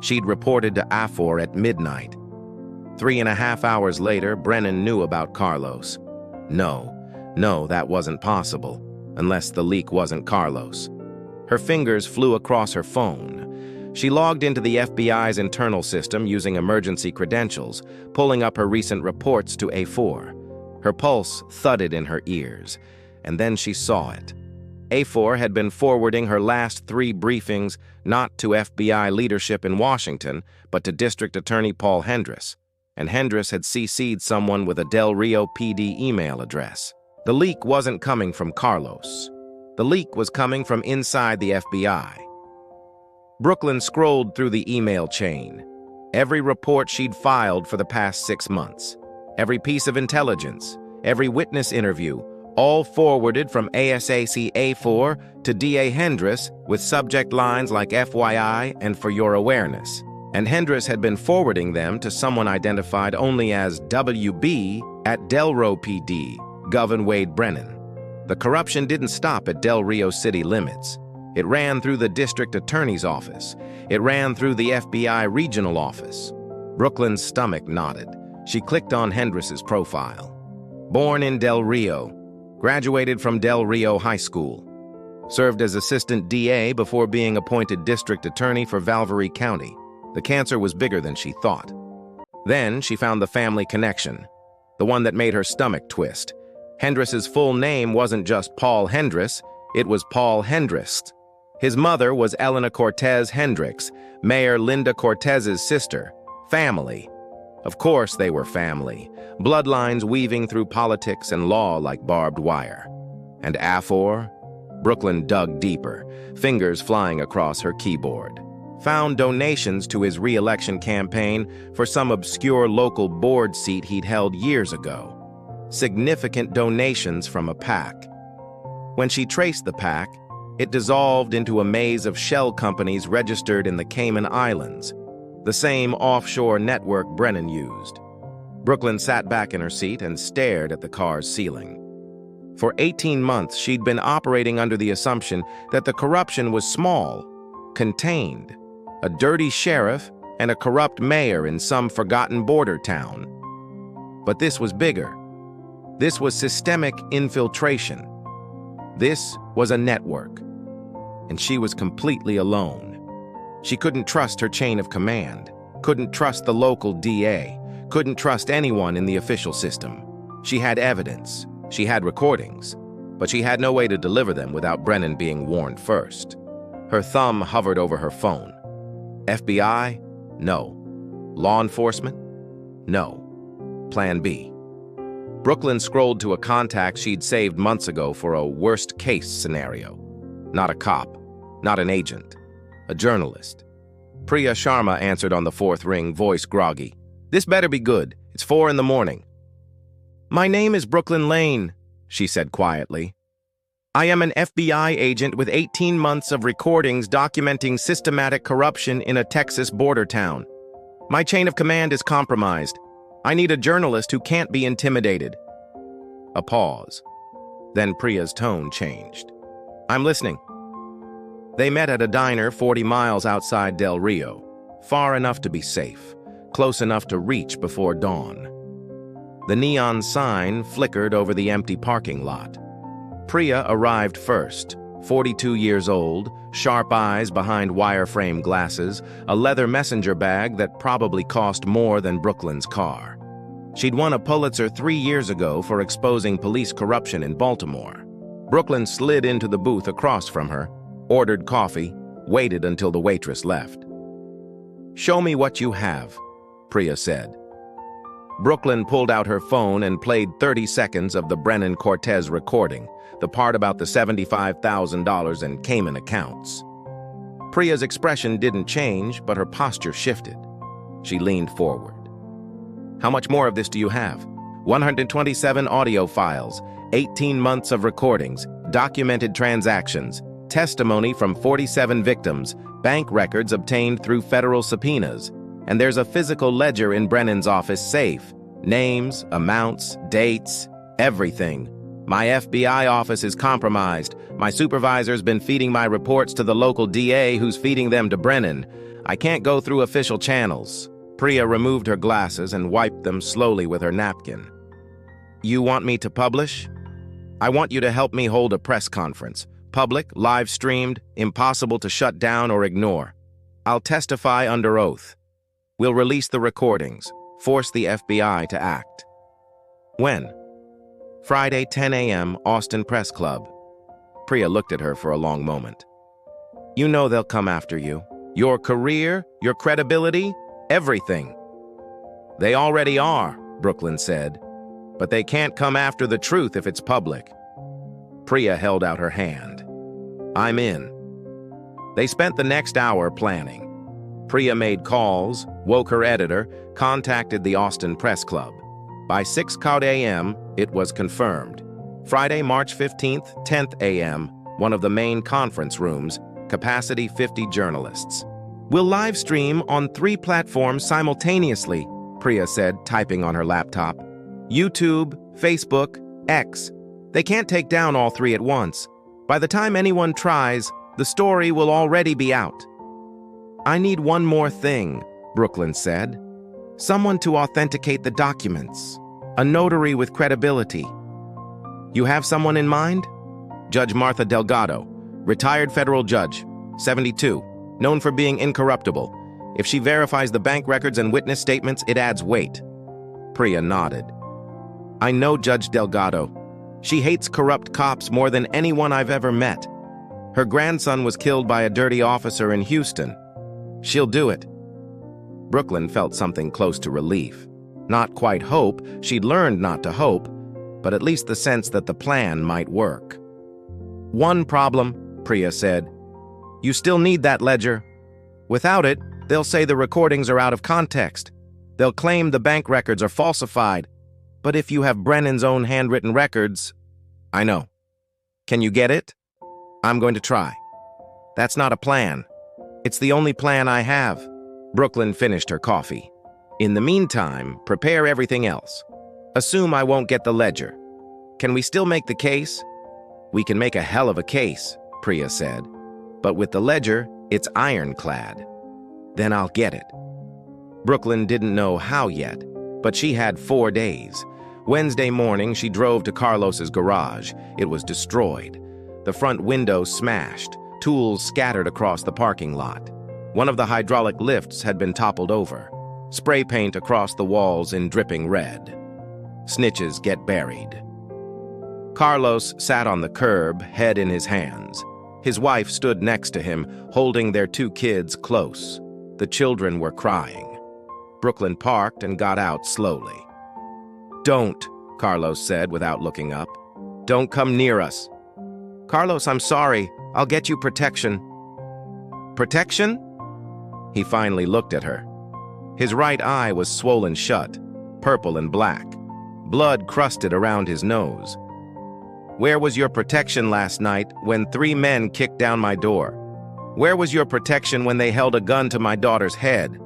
She'd reported to Afor at midnight. 3.5 hours later, Brennan knew about Carlos. No, that wasn't possible, unless the leak wasn't Carlos. Her fingers flew across her phone. She logged into the FBI's internal system using emergency credentials, pulling up her recent reports to A4. Her pulse thudded in her ears, and then she saw it. A4 had been forwarding her last 3 briefings not to FBI leadership in Washington, but to District Attorney Paul Hendris, and Hendris had CC'd someone with a Del Rio PD email address. The leak wasn't coming from Carlos. The leak was coming from inside the FBI. Brooklyn scrolled through the email chain. Every report she'd filed for the past 6 months, every piece of intelligence, every witness interview, all forwarded from ASAC A4 to DA Hendris with subject lines like FYI and for your awareness. And Hendris had been forwarding them to someone identified only as WB at Del Rio PD, Governor Wade Brennan. The corruption didn't stop at Del Rio city limits. It ran through the district attorney's office. It ran through the FBI regional office. Brooklyn's stomach knotted. She clicked on Hendris's profile. Born in Del Rio, graduated from Del Rio High School, served as assistant DA before being appointed district attorney for Valverde County. The cancer was bigger than she thought. Then she found the family connection, the one that made her stomach twist. Hendris's full name wasn't just Paul Hendris, it was Paul Hendricks. His mother was Elena Cortez Hendricks, Mayor Linda Cortez's sister. Family. Of course they were family, bloodlines weaving through politics and law like barbed wire. And Afor? Brooklyn dug deeper, fingers flying across her keyboard. Found donations to his re-election campaign for some obscure local board seat he'd held years ago. Significant donations from a PAC. When she traced the PAC, it dissolved into a maze of shell companies registered in the Cayman Islands, the same offshore network Brennan used. Brooklyn sat back in her seat and stared at the car's ceiling. For 18 months, she'd been operating under the assumption that the corruption was small, contained, a dirty sheriff and a corrupt mayor in some forgotten border town. But this was bigger. This was systemic infiltration. This was a network. And she was completely alone. She couldn't trust her chain of command, couldn't trust the local DA, couldn't trust anyone in the official system. She had evidence, she had recordings, but she had no way to deliver them without Brennan being warned first. Her thumb hovered over her phone. FBI? No. Law enforcement? No. Plan B. Brooklyn scrolled to a contact she'd saved months ago for a worst-case scenario. Not a cop, not an agent, a journalist. Priya Sharma answered on the 4th ring, voice groggy. "This better be good. It's 4 in the morning." "My name is Brooklyn Lane," she said quietly. "I am an FBI agent with 18 months of recordings documenting systematic corruption in a Texas border town. My chain of command is compromised. I need a journalist who can't be intimidated." A pause. Then Priya's tone changed. "I'm listening." They met at a diner 40 miles outside Del Rio, far enough to be safe, close enough to reach before dawn. The neon sign flickered over the empty parking lot. Priya arrived first, 42 years old, sharp eyes behind wireframe glasses, a leather messenger bag that probably cost more than Brooklyn's car. She'd won a Pulitzer 3 years ago for exposing police corruption in Baltimore. Brooklyn slid into the booth across from her, ordered coffee, waited until the waitress left. "Show me what you have," Priya said. Brooklyn pulled out her phone and played 30 seconds of the Brennan Cortez recording, the part about the $75,000 in Cayman accounts. Priya's expression didn't change, but her posture shifted. She leaned forward. "How much more of this do you have?" 127 audio files, 18 months of recordings, documented transactions, testimony from 47 victims, bank records obtained through federal subpoenas, and there's a physical ledger in Brennan's office safe. Names, amounts, dates, everything. My FBI office is compromised. My supervisor's been feeding my reports to the local DA who's feeding them to Brennan. I can't go through official channels. Priya removed her glasses and wiped them slowly with her napkin. "You want me to publish? I want you to help me hold a press conference. Public, live-streamed, impossible to shut down or ignore. I'll testify under oath. We'll release the recordings, force the FBI to act." "When?" "Friday, 10 a.m., Austin Press Club." Priya looked at her for a long moment. "You know they'll come after you. Your career, your credibility, everything." "They already are," Brooklyn said. "But they can't come after the truth if it's public." Priya held out her hand. "I'm in." They spent the next hour planning. Priya made calls, woke her editor, contacted the Austin Press Club. By 6 a.m., it was confirmed. Friday, March 15th, 10th a.m., one of the main conference rooms, capacity 50 journalists. "We'll live stream on 3 platforms simultaneously," Priya said, typing on her laptop. "YouTube, Facebook, X. They can't take down all 3 at once. By the time anyone tries, the story will already be out." "I need one more thing," Brooklyn said. "Someone to authenticate the documents. A notary with credibility." "You have someone in mind?" "Judge Martha Delgado, retired federal judge, 72, known for being incorruptible. If she verifies the bank records and witness statements, it adds weight." Priya nodded. "I know Judge Delgado. She hates corrupt cops more than anyone I've ever met. Her grandson was killed by a dirty officer in Houston. She'll do it." Brooklyn felt something close to relief. Not quite hope, she'd learned not to hope, but at least the sense that the plan might work. "One problem," Priya said. "You still need that ledger. Without it, they'll say the recordings are out of context. They'll claim the bank records are falsified. But if you have Brennan's own handwritten records..." "I know. Can you get it?" "I'm going to try." "That's not a plan. It's the only plan I have." Brooklyn finished her coffee. "In the meantime, prepare everything else. Assume I won't get the ledger. Can we still make the case?" "We can make a hell of a case," Priya said. "But with the ledger, it's ironclad. Then I'll get it." Brooklyn didn't know how yet, but she had 4 days. Wednesday morning, she drove to Carlos's garage. It was destroyed. The front window smashed, tools scattered across the parking lot. One of the hydraulic lifts had been toppled over. Spray paint across the walls in dripping red. Snitches get buried. Carlos sat on the curb, head in his hands. His wife stood next to him, holding their 2 kids close. The children were crying. Brooklyn parked and got out slowly. "Don't," Carlos said without looking up. "Don't come near us." "Carlos, I'm sorry. I'll get you protection." "Protection?" He finally looked at her. His right eye was swollen shut, purple and black. Blood crusted around his nose. "Where was your protection last night when 3 men kicked down my door? Where was your protection when they held a gun to my daughter's head?"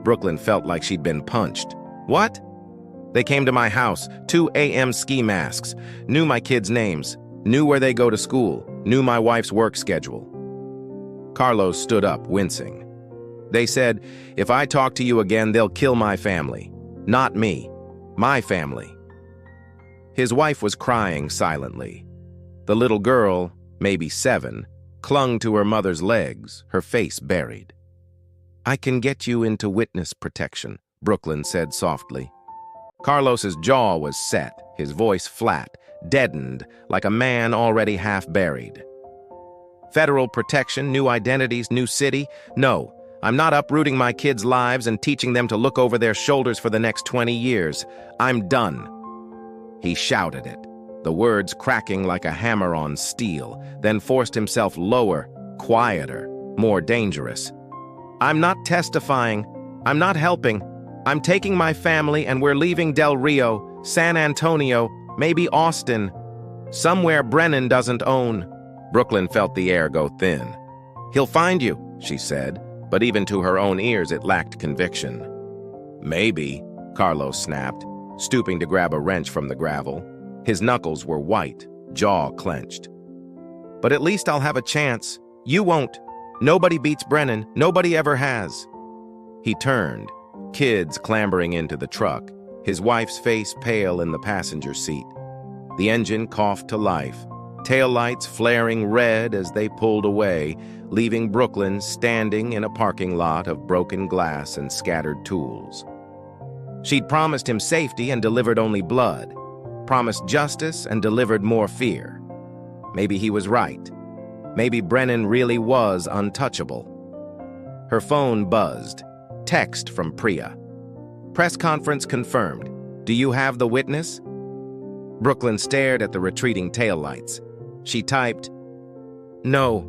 Brooklyn felt like she'd been punched. "What?" "They came to my house, 2 a.m. ski masks, knew my kids' names, knew where they go to school, knew my wife's work schedule." Carlos stood up, wincing. "They said, if I talk to you again, they'll kill my family. Not me. My family." His wife was crying silently. The little girl, maybe 7, clung to her mother's legs, her face buried. "I can get you into witness protection," Brooklyn said softly. Carlos's jaw was set, his voice flat, deadened, like a man already half buried. "Federal protection, new identities, new city? No, I'm not uprooting my kids' lives and teaching them to look over their shoulders for the next 20 years. I'm done." He shouted it, the words cracking like a hammer on steel, then forced himself lower, quieter, more dangerous. "I'm not testifying. I'm not helping. I'm taking my family and we're leaving Del Rio, San Antonio, maybe Austin. Somewhere Brennan doesn't own." Brooklyn felt the air go thin. "He'll find you," she said, but even to her own ears it lacked conviction. "Maybe," Carlos snapped, stooping to grab a wrench from the gravel. His knuckles were white, jaw clenched. "But at least I'll have a chance. You won't. Nobody beats Brennan. Nobody ever has." He turned, kids clambering into the truck, his wife's face pale in the passenger seat. The engine coughed to life, taillights flaring red as they pulled away, leaving Brooklyn standing in a parking lot of broken glass and scattered tools. She'd promised him safety and delivered only blood, promised justice and delivered more fear. Maybe he was right. Maybe Brennan really was untouchable. Her phone buzzed. Text from Priya. "Press conference confirmed. Do you have the witness?" Brooklyn stared at the retreating taillights. She typed, "No."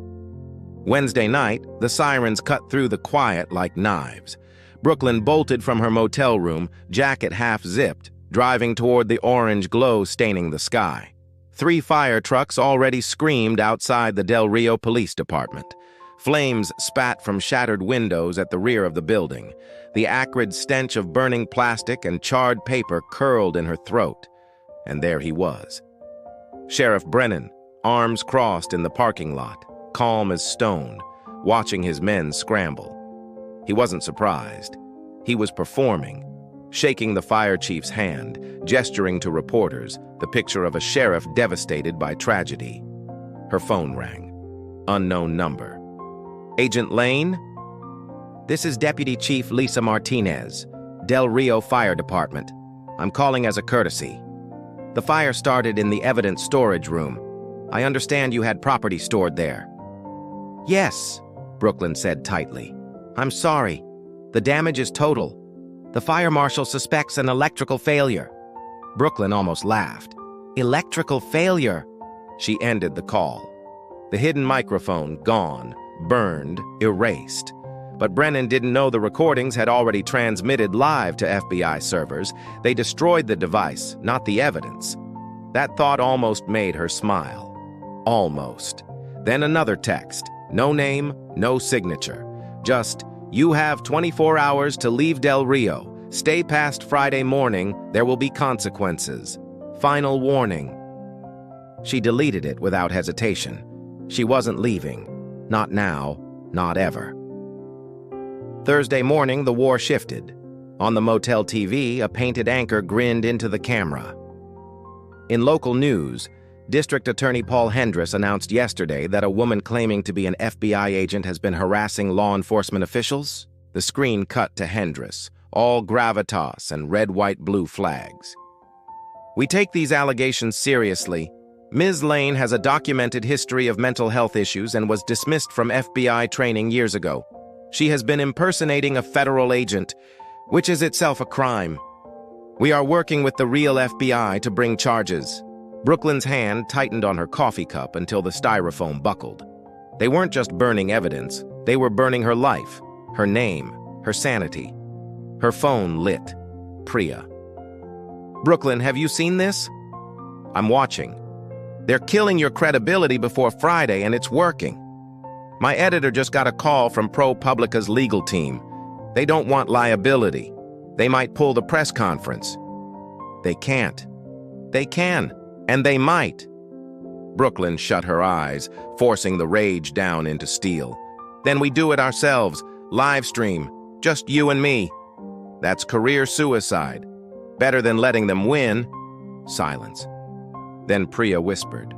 Wednesday night, the sirens cut through the quiet like knives. Brooklyn bolted from her motel room, jacket half-zipped, driving toward the orange glow staining the sky. 3 fire trucks already screamed outside the Del Rio Police Department. Flames spat from shattered windows at the rear of the building. The acrid stench of burning plastic and charred paper curled in her throat. And there he was. Sheriff Brennan, arms crossed in the parking lot, calm as stone, watching his men scramble. He wasn't surprised. He was performing, shaking the fire chief's hand, gesturing to reporters, the picture of a sheriff devastated by tragedy. Her phone rang. Unknown number. "Agent Lane?" "This is Deputy Chief Lisa Martinez, Del Rio Fire Department. I'm calling as a courtesy. The fire started in the evidence storage room. I understand you had property stored there." "Yes," Brooklyn said tightly. "I'm sorry. The damage is total. The fire marshal suspects an electrical failure." Brooklyn almost laughed. "Electrical failure?" She ended the call. The hidden microphone gone, burned, erased. But Brennan didn't know the recordings had already transmitted live to FBI servers. They destroyed the device, not the evidence. That thought almost made her smile. Almost. Then another text. No name, no signature. Just, "You have 24 hours to leave Del Rio. Stay past Friday morning. There will be consequences. Final warning." She deleted it without hesitation. She wasn't leaving. Not now, not ever. Thursday morning, the war shifted. On the motel TV, a painted anchor grinned into the camera. In local news, District Attorney Paul Hendris announced yesterday that a woman claiming to be an FBI agent has been harassing law enforcement officials. The screen cut to Hendris, all gravitas and red, white, blue flags. "We take these allegations seriously. Ms. Lane has a documented history of mental health issues and was dismissed from FBI training years ago. She has been impersonating a federal agent, which is itself a crime. We are working with the real FBI to bring charges." Brooklyn's hand tightened on her coffee cup until the styrofoam buckled. They weren't just burning evidence, they were burning her life, her name, her sanity. Her phone lit. Priya. "Brooklyn, have you seen this?" "I'm watching. They're killing your credibility before Friday, and it's working. My editor just got a call from ProPublica's legal team. They don't want liability. They might pull the press conference." "They can't." "They can, and they might." Brooklyn shut her eyes, forcing the rage down into steel. "Then we do it ourselves, live stream, just you and me. That's career suicide. Better than letting them win." Silence. Then Priya whispered,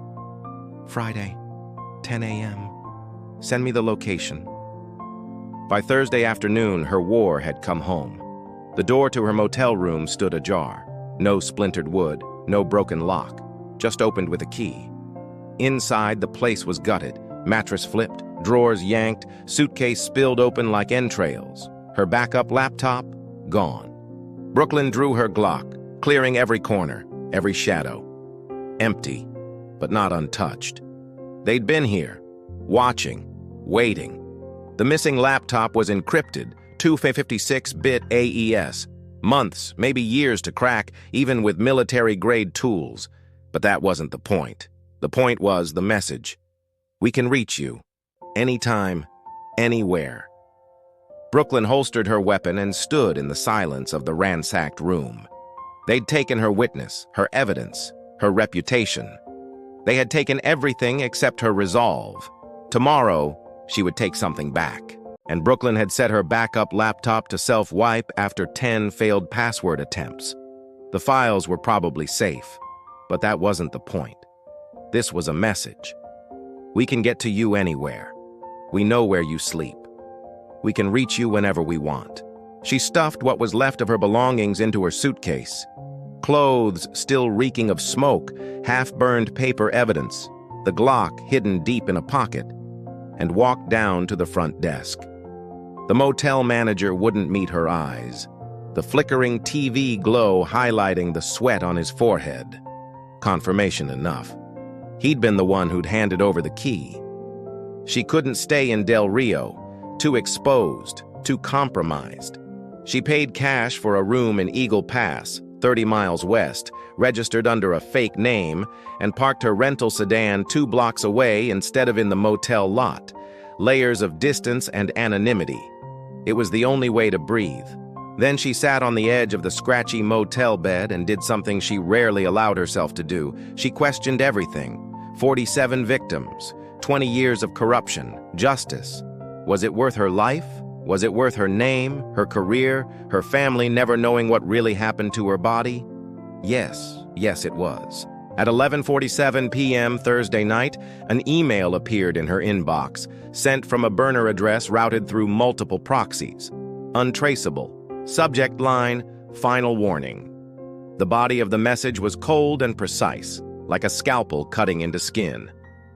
Friday, 10 a.m. Send me the location. By Thursday afternoon, her war had come home. The door to her motel room stood ajar. No splintered wood, no broken lock, just opened with a key. Inside, the place was gutted, mattress flipped, drawers yanked, suitcase spilled open like entrails. Her backup laptop, gone. Brooklyn drew her Glock, clearing every corner, every shadow. Empty, but not untouched. They'd been here, watching, waiting. The missing laptop was encrypted, 256-bit AES. Months, maybe years to crack, even with military-grade tools. But that wasn't the point. The point was the message. We can reach you. Anytime, anywhere. Brooklyn holstered her weapon and stood in the silence of the ransacked room. They'd taken her witness, her evidence, her reputation. They had taken everything except her resolve. Tomorrow, she would take something back. And Brooklyn had set her backup laptop to self-wipe after 10 failed password attempts. The files were probably safe, but that wasn't the point. This was a message. We can get to you anywhere. We know where you sleep. We can reach you whenever we want. She stuffed what was left of her belongings into her suitcase. Clothes still reeking of smoke, half-burned paper evidence, the Glock hidden deep in a pocket, and walked down to the front desk. The motel manager wouldn't meet her eyes, the flickering TV glow highlighting the sweat on his forehead. Confirmation enough. He'd been the one who'd handed over the key. She couldn't stay in Del Rio, too exposed, too compromised. She paid cash for a room in Eagle Pass, 30 miles west, registered under a fake name, and parked her rental sedan 2 blocks away instead of in the motel lot. Layers of distance and anonymity. It was the only way to breathe. Then she sat on the edge of the scratchy motel bed and did something she rarely allowed herself to do. She questioned everything. 47 victims, 20 years of corruption, justice. Was it worth her life? Was it worth her name, her career, her family never knowing what really happened to her body? Yes, it was. At 11:47 p.m. Thursday night, an email appeared in her inbox, sent from a burner address routed through multiple proxies. Untraceable. Subject line, final warning. The body of the message was cold and precise, like a scalpel cutting into skin.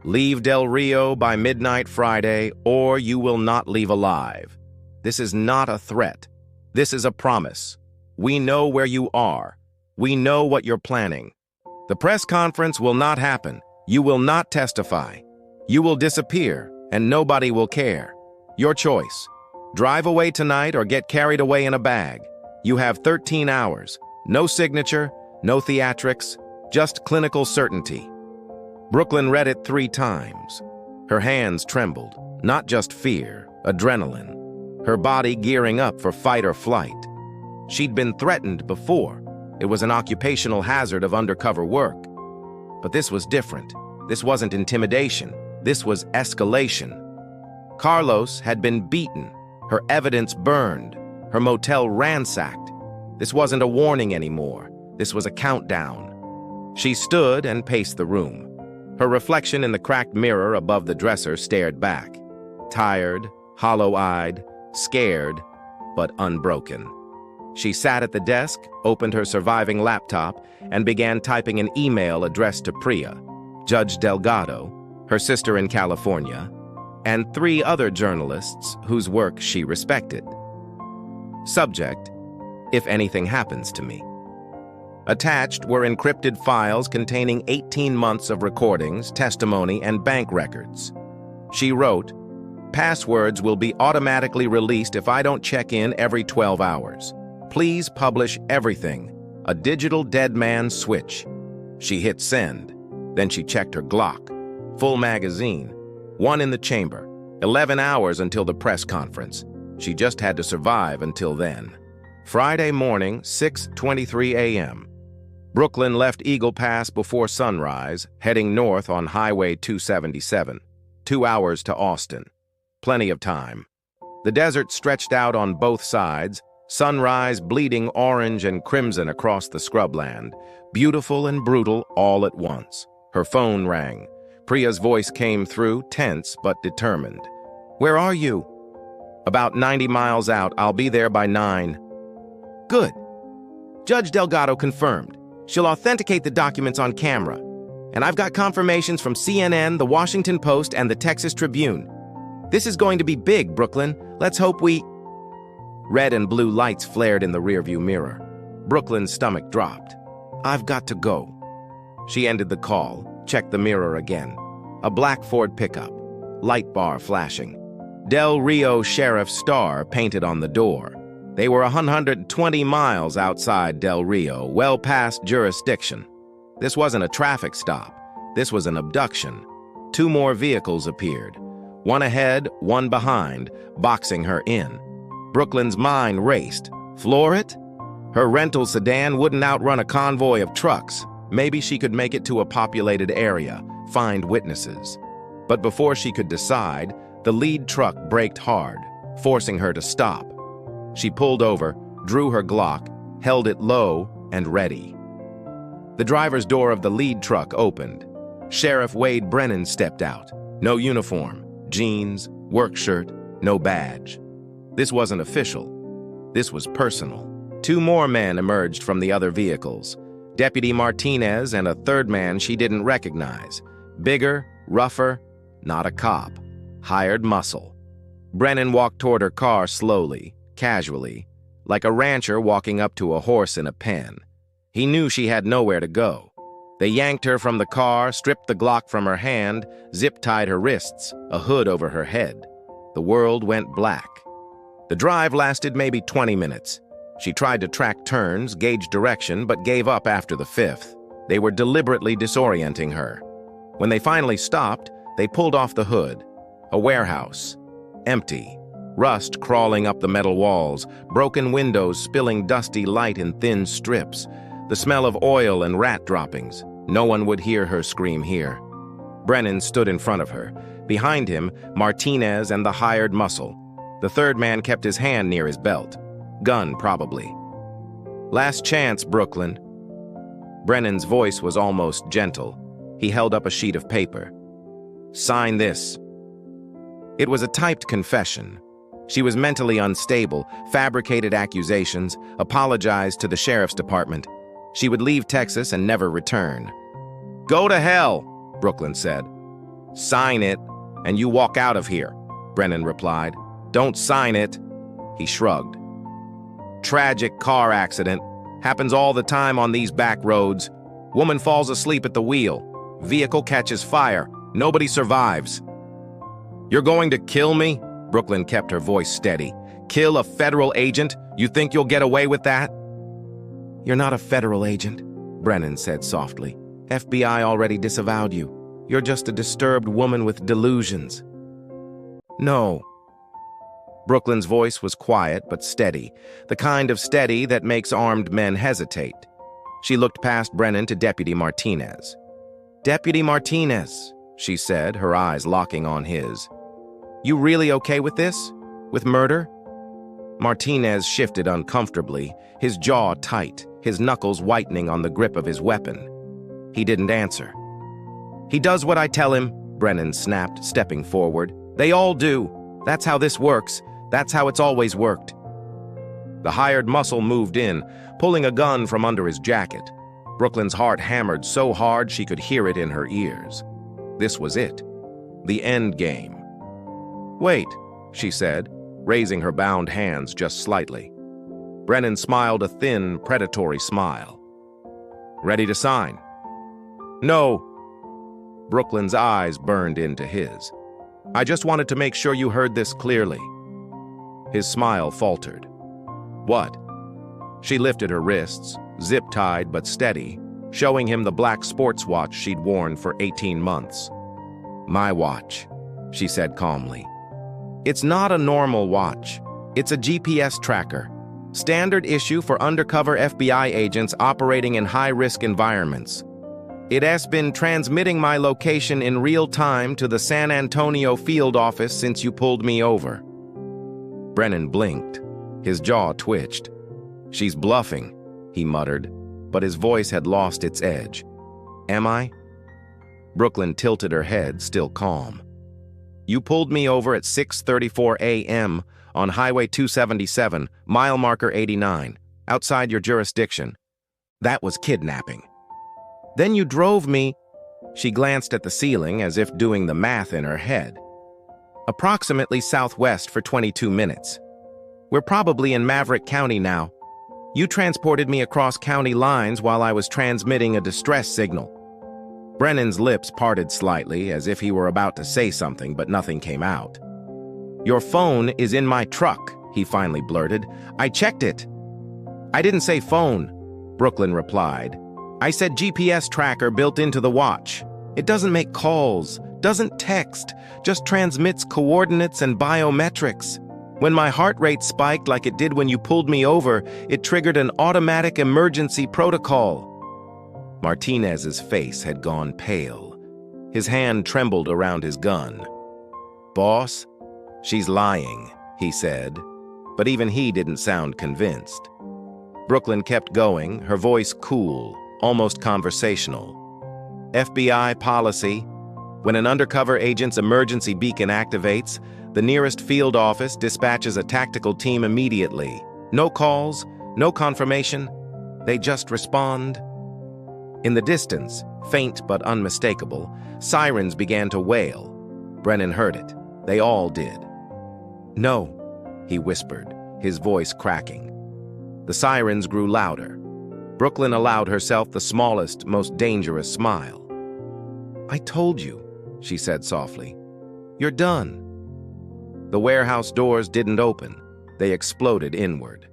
Leave Del Rio by midnight Friday, or you will not leave alive. This is not a threat. This is a promise. We know where you are. We know what you're planning. The press conference will not happen. You will not testify. You will disappear, and nobody will care. Your choice. Drive away tonight or get carried away in a bag. You have 13 hours. No signature, no theatrics, just clinical certainty. Brooklyn read it 3 times. Her hands trembled, not just fear, adrenaline. Her body gearing up for fight or flight. She'd been threatened before. It was an occupational hazard of undercover work. But this was different. This wasn't intimidation. This was escalation. Carlos had been beaten, her evidence burned, her motel ransacked. This wasn't a warning anymore. This was a countdown. She stood and paced the room. Her reflection in the cracked mirror above the dresser stared back. Tired, hollow-eyed, scared, but unbroken. She sat at the desk, opened her surviving laptop, and began typing an email addressed to Priya, Judge Delgado, her sister in California, and 3 other journalists whose work she respected. Subject, if anything happens to me. Attached were encrypted files containing 18 months of recordings, testimony, and bank records. She wrote, "Passwords will be automatically released if I don't check in every 12 hours. Please publish everything. A digital dead man switch." She hit send. Then she checked her Glock. Full magazine. 1 in the chamber. 11 hours until the press conference. She just had to survive until then. Friday morning, 6:23 a.m. Brooklyn left Eagle Pass before sunrise, heading north on Highway 277. 2 hours to Austin. Plenty of time. The desert stretched out on both sides, sunrise bleeding orange and crimson across the scrubland, beautiful and brutal all at once. Her phone rang. Priya's voice came through, tense but determined. "Where are you?" "About 90 miles out. I'll be there by 9. "Good. Judge Delgado confirmed. She'll authenticate the documents on camera. And I've got confirmations from CNN, the Washington Post, and the Texas Tribune. This is going to be big, Brooklyn. Let's hope we—" Red and blue lights flared in the rearview mirror. Brooklyn's stomach dropped. "I've got to go." She ended the call, checked the mirror again. A black Ford pickup, light bar flashing. Del Rio Sheriff's star painted on the door. They were 120 miles outside Del Rio, well past jurisdiction. This wasn't a traffic stop. This was an abduction. 2 more vehicles appeared, one ahead, one behind, boxing her in. Brooklyn's mind raced. Floor it? Her rental sedan wouldn't outrun a convoy of trucks. Maybe she could make it to a populated area, find witnesses. But before she could decide, the lead truck braked hard, forcing her to stop. She pulled over, drew her Glock, held it low and ready. The driver's door of the lead truck opened. Sheriff Wade Brennan stepped out. No uniform, jeans, work shirt, no badge. This wasn't official. This was personal. 2 more men emerged from the other vehicles. Deputy Martinez and a third man she didn't recognize. Bigger, rougher, not a cop. Hired muscle. Brennan walked toward her car slowly, casually, like a rancher walking up to a horse in a pen. He knew she had nowhere to go. They yanked her from the car, stripped the Glock from her hand, zip-tied her wrists, a hood over her head. The world went black. The drive lasted maybe 20 minutes. She tried to track turns, gauge direction, but gave up after the 5th. They were deliberately disorienting her. When they finally stopped, they pulled off the hood. A warehouse. Empty. Rust crawling up the metal walls, broken windows spilling dusty light in thin strips. The smell of oil and rat droppings. No one would hear her scream here. Brennan stood in front of her. Behind him, Martinez and the hired muscle. The third man kept his hand near his belt. Gun, probably. "Last chance, Brooklyn." Brennan's voice was almost gentle. He held up a sheet of paper. "Sign this." It was a typed confession. She was mentally unstable, fabricated accusations, apologized to the sheriff's department. She would leave Texas and never return. "Go to hell," Brooklyn said. "Sign it, and you walk out of here," Brennan replied. "Don't sign it." He shrugged. "Tragic car accident. Happens all the time on these back roads. Woman falls asleep at the wheel. Vehicle catches fire. Nobody survives." "You're going to kill me?" Brooklyn kept her voice steady. "Kill a federal agent? You think you'll get away with that?" "You're not a federal agent," Brennan said softly. "FBI already disavowed you. You're just a disturbed woman with delusions." "No." Brooklyn's voice was quiet but steady, the kind of steady that makes armed men hesitate. She looked past Brennan to Deputy Martinez. "Deputy Martinez," she said, her eyes locking on his. "You really okay with this? With murder?" Martinez shifted uncomfortably, his jaw tight, his knuckles whitening on the grip of his weapon. He didn't answer. "He does what I tell him," Brennan snapped, stepping forward. "They all do. That's how this works. That's how it's always worked." The hired muscle moved in, pulling a gun from under his jacket. Brooklyn's heart hammered so hard she could hear it in her ears. This was it. The end game. "Wait," she said, raising her bound hands just slightly. Brennan smiled a thin, predatory smile. "Ready to sign?" "No." Brooklyn's eyes burned into his. "I just wanted to make sure you heard this clearly." His smile faltered. "What?" She lifted her wrists, zip-tied but steady, showing him the black sports watch she'd worn for 18 months. "My watch," she said calmly. "It's not a normal watch. It's a GPS tracker. Standard issue for undercover FBI agents operating in high-risk environments. It has been transmitting my location in real time to the San Antonio field office since you pulled me over." Brennan blinked. His jaw twitched. "She's bluffing," he muttered, but his voice had lost its edge. "Am I?" Brooklyn tilted her head, still calm. You pulled me over at 6:34 a.m. on Highway 277, mile marker 89, outside your jurisdiction. That was kidnapping. Then you drove me. She glanced at the ceiling as if doing the math in her head. Approximately southwest for 22 minutes. We're probably in Maverick County now. You transported me across county lines while I was transmitting a distress signal. Brennan's lips parted slightly, as if he were about to say something, but nothing came out. Your phone is in my truck, he finally blurted. I checked it. I didn't say phone, Brooklyn replied. I said GPS tracker built into the watch. It doesn't make calls, doesn't text, just transmits coordinates and biometrics. When my heart rate spiked like it did when you pulled me over, it triggered an automatic emergency protocol. Martinez's face had gone pale. His hand trembled around his gun. Boss, she's lying, he said, but even he didn't sound convinced. Brooklyn kept going, her voice cool, almost conversational. FBI policy: when an undercover agent's emergency beacon activates, the nearest field office dispatches a tactical team immediately. No calls, no confirmation. They just respond. In the distance, faint but unmistakable, sirens began to wail. Brennan heard it. They all did. No, he whispered, his voice cracking. The sirens grew louder. Brooklyn allowed herself the smallest, most dangerous smile. I told you, she said softly. You're done. The warehouse doors didn't open. They exploded inward.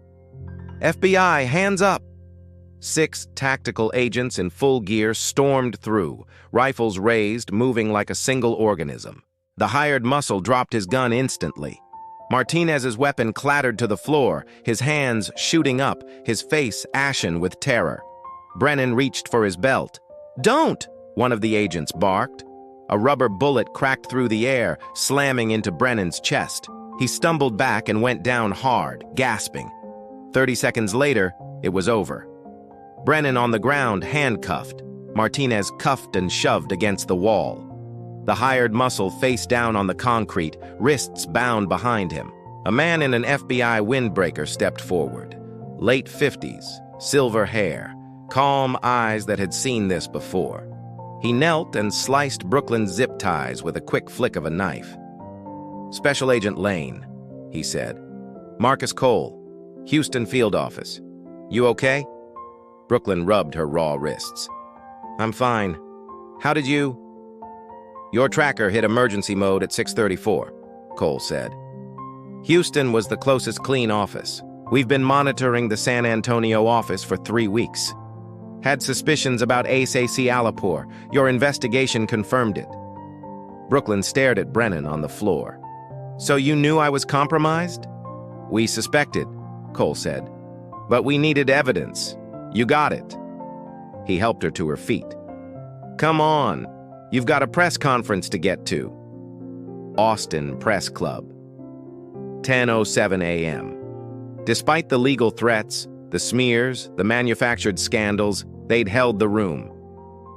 FBI, hands up! 6 tactical agents in full gear stormed through, rifles raised, moving like a single organism. The hired muscle dropped his gun instantly. Martinez's weapon clattered to the floor, his hands shooting up, his face ashen with terror. Brennan reached for his belt. Don't! One of the agents barked. A rubber bullet cracked through the air, slamming into Brennan's chest. He stumbled back and went down hard, gasping. 30 seconds later, it was over. Brennan on the ground, handcuffed. Martinez cuffed and shoved against the wall. The hired muscle face down on the concrete, wrists bound behind him. A man in an FBI windbreaker stepped forward. Late 50s, silver hair, calm eyes that had seen this before. He knelt and sliced Brooklyn's zip ties with a quick flick of a knife. Special Agent Lane, he said. Marcus Cole, Houston Field Office. You okay? Brooklyn rubbed her raw wrists. I'm fine. How did you? Your tracker hit emergency mode at 6:34, Cole said. Houston was the closest clean office. We've been monitoring the San Antonio office for 3 weeks. Had suspicions about Ace AC Alipur. Your investigation confirmed it. Brooklyn stared at Brennan on the floor. So you knew I was compromised? We suspected, Cole said. But we needed evidence. You got it. He helped her to her feet. Come on. You've got a press conference to get to. Austin Press Club. 10:07 a.m. Despite the legal threats, the smears, the manufactured scandals, they'd held the room.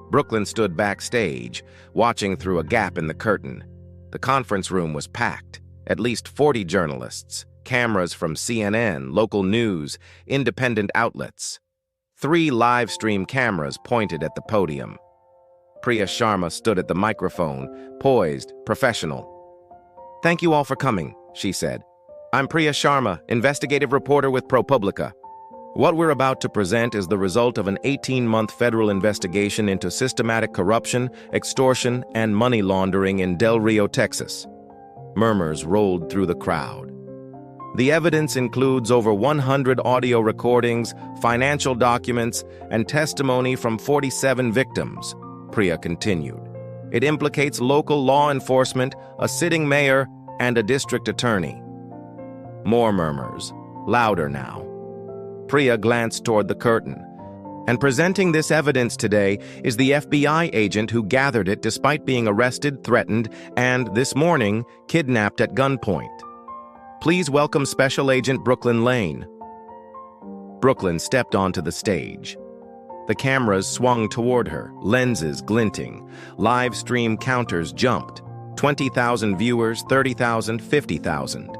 Brooklyn stood backstage, watching through a gap in the curtain. The conference room was packed. At least 40 journalists, cameras from CNN, local news, independent outlets. 3 live stream cameras pointed at the podium. Priya Sharma stood at the microphone, poised, professional. Thank you all for coming, she said. I'm Priya Sharma, investigative reporter with ProPublica. What we're about to present is the result of an 18-month federal investigation into systematic corruption, extortion, and money laundering in Del Rio, Texas. Murmurs rolled through the crowd. The evidence includes over 100 audio recordings, financial documents, and testimony from 47 victims, Priya continued. It implicates local law enforcement, a sitting mayor, and a district attorney. More murmurs, louder now. Priya glanced toward the curtain. And presenting this evidence today is the FBI agent who gathered it despite being arrested, threatened, and, this morning, kidnapped at gunpoint. Please welcome Special Agent Brooklyn Lane. Brooklyn stepped onto the stage. The cameras swung toward her, lenses glinting. Live stream counters jumped. 20,000 viewers, 30,000, 50,000.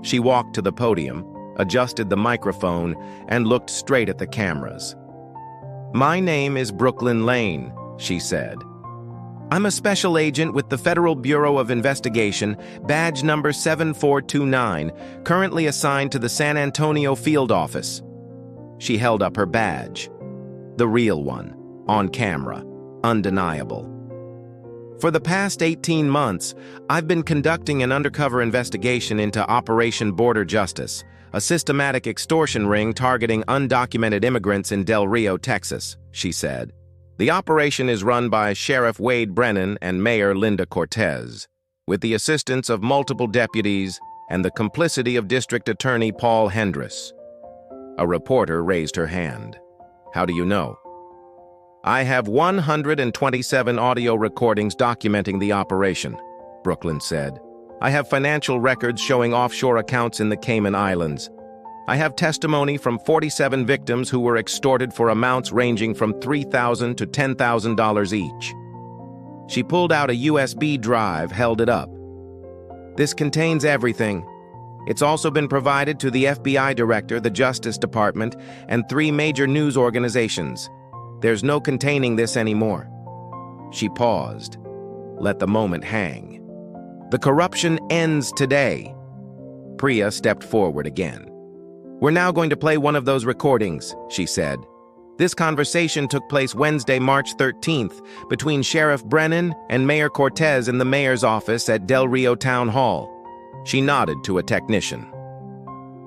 She walked to the podium, adjusted the microphone, and looked straight at the cameras. "My name is Brooklyn Lane," she said. "I'm a special agent with the Federal Bureau of Investigation, badge number 7429, currently assigned to the San Antonio field office." She held up her badge. The real one, on camera, undeniable. "For the past 18 months, I've been conducting an undercover investigation into Operation Border Justice, a systematic extortion ring targeting undocumented immigrants in Del Rio, Texas," she said. "The operation is run by Sheriff Wade Brennan and Mayor Linda Cortez, with the assistance of multiple deputies and the complicity of District Attorney Paul Hendress." A reporter raised her hand. "How do you know?" "I have 127 audio recordings documenting the operation," Brooklyn said. "I have financial records showing offshore accounts in the Cayman Islands. I have testimony from 47 victims who were extorted for amounts ranging from $3,000 to $10,000 each." She pulled out a USB drive, held it up. "This contains everything. It's also been provided to the FBI director, the Justice Department, and 3 major news organizations. There's no containing this anymore." She paused. Let the moment hang. "The corruption ends today." Priya stepped forward again. "We're now going to play one of those recordings," she said. "This conversation took place Wednesday, March 13th, between Sheriff Brennan and Mayor Cortez in the mayor's office at Del Rio Town Hall." She nodded to a technician.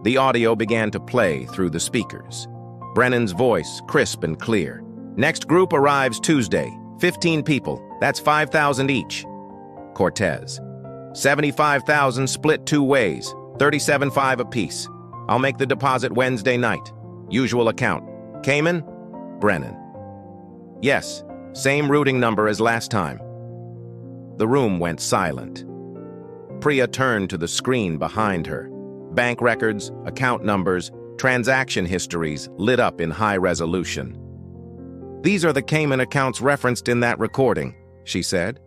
The audio began to play through the speakers. Brennan's voice, crisp and clear. "Next group arrives Tuesday. 15 people. That's 5,000 each." Cortez. 75,000 split 2 ways. 37.5 apiece. I'll make the deposit Wednesday night. Usual account. Cayman? Brennan. "Yes, same routing number as last time." The room went silent. Priya turned to the screen behind her. Bank records, account numbers, transaction histories lit up in high resolution. "These are the Cayman accounts referenced in that recording," she said.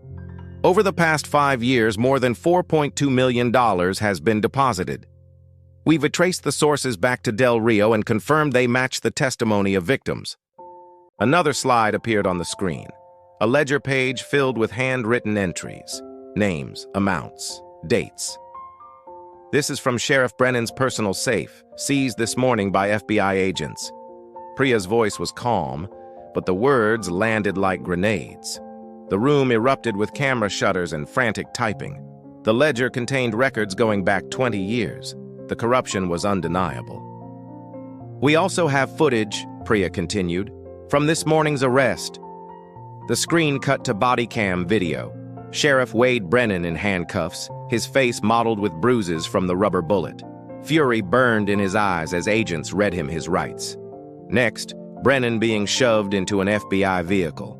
"Over the past 5 years, more than $4.2 million has been deposited. We've traced the sources back to Del Rio and confirmed they match the testimony of victims." Another slide appeared on the screen. A ledger page filled with handwritten entries. Names, amounts, dates. "This is from Sheriff Brennan's personal safe, seized this morning by FBI agents." Priya's voice was calm, but the words landed like grenades. The room erupted with camera shutters and frantic typing. The ledger contained records going back 20 years. The corruption was undeniable. "We also have footage," Priya continued, "from this morning's arrest." The screen cut to body cam video. Sheriff Wade Brennan in handcuffs, his face mottled with bruises from the rubber bullet. Fury burned in his eyes as agents read him his rights. Next, Brennan being shoved into an FBI vehicle.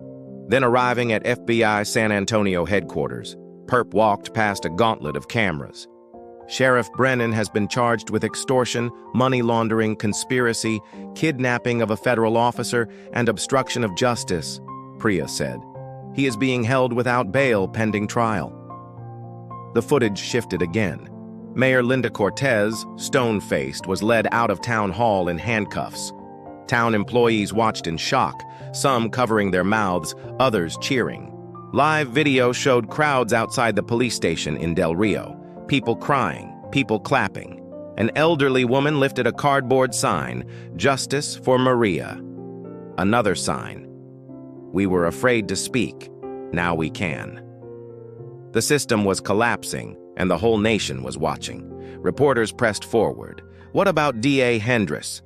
Then arriving at FBI San Antonio headquarters, Perp walked past a gauntlet of cameras. Sheriff Brennan has been charged with extortion, money laundering, conspiracy, kidnapping of a federal officer, and obstruction of justice, Priya said. He is being held without bail pending trial. The footage shifted again. Mayor Linda Cortez, stone-faced, was led out of town hall in handcuffs. Town employees watched in shock, some covering their mouths, others cheering. Live video showed crowds outside the police station in Del Rio, people crying, people clapping. An elderly woman lifted a cardboard sign, "Justice for Maria." Another sign, "We were afraid to speak, now we can." The system was collapsing, and the whole nation was watching. Reporters pressed forward. "What about DA Hendress?"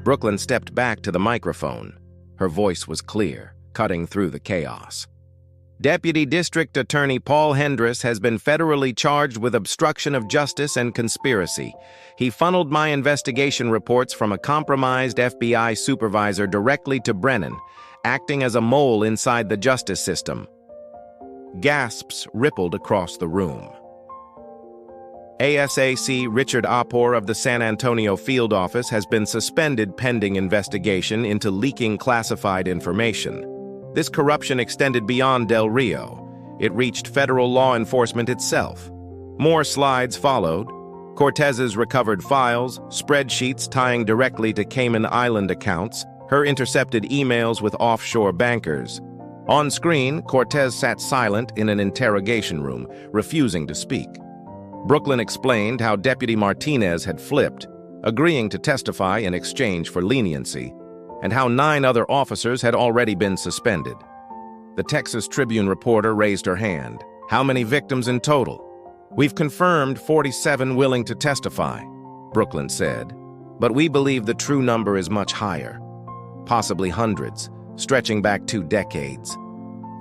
Brooklyn stepped back to the microphone. Her voice was clear, cutting through the chaos. "Deputy District Attorney Paul Hendress has been federally charged with obstruction of justice and conspiracy. He funneled my investigation reports from a compromised FBI supervisor directly to Brennan, acting as a mole inside the justice system." Gasps rippled across the room. ASAC Richard Apor of the San Antonio field office has been suspended pending investigation into leaking classified information. This corruption extended beyond Del Rio. It reached federal law enforcement itself. More slides followed. Cortez's recovered files, spreadsheets tying directly to Cayman Island accounts, her intercepted emails with offshore bankers. On screen, Cortez sat silent in an interrogation room, refusing to speak. Brooklyn explained how Deputy Martinez had flipped, agreeing to testify in exchange for leniency, and how 9 other officers had already been suspended. The Texas Tribune reporter raised her hand. "How many victims in total?" "We've confirmed 47 willing to testify," Brooklyn said. "But we believe the true number is much higher, possibly hundreds, stretching back 2 decades.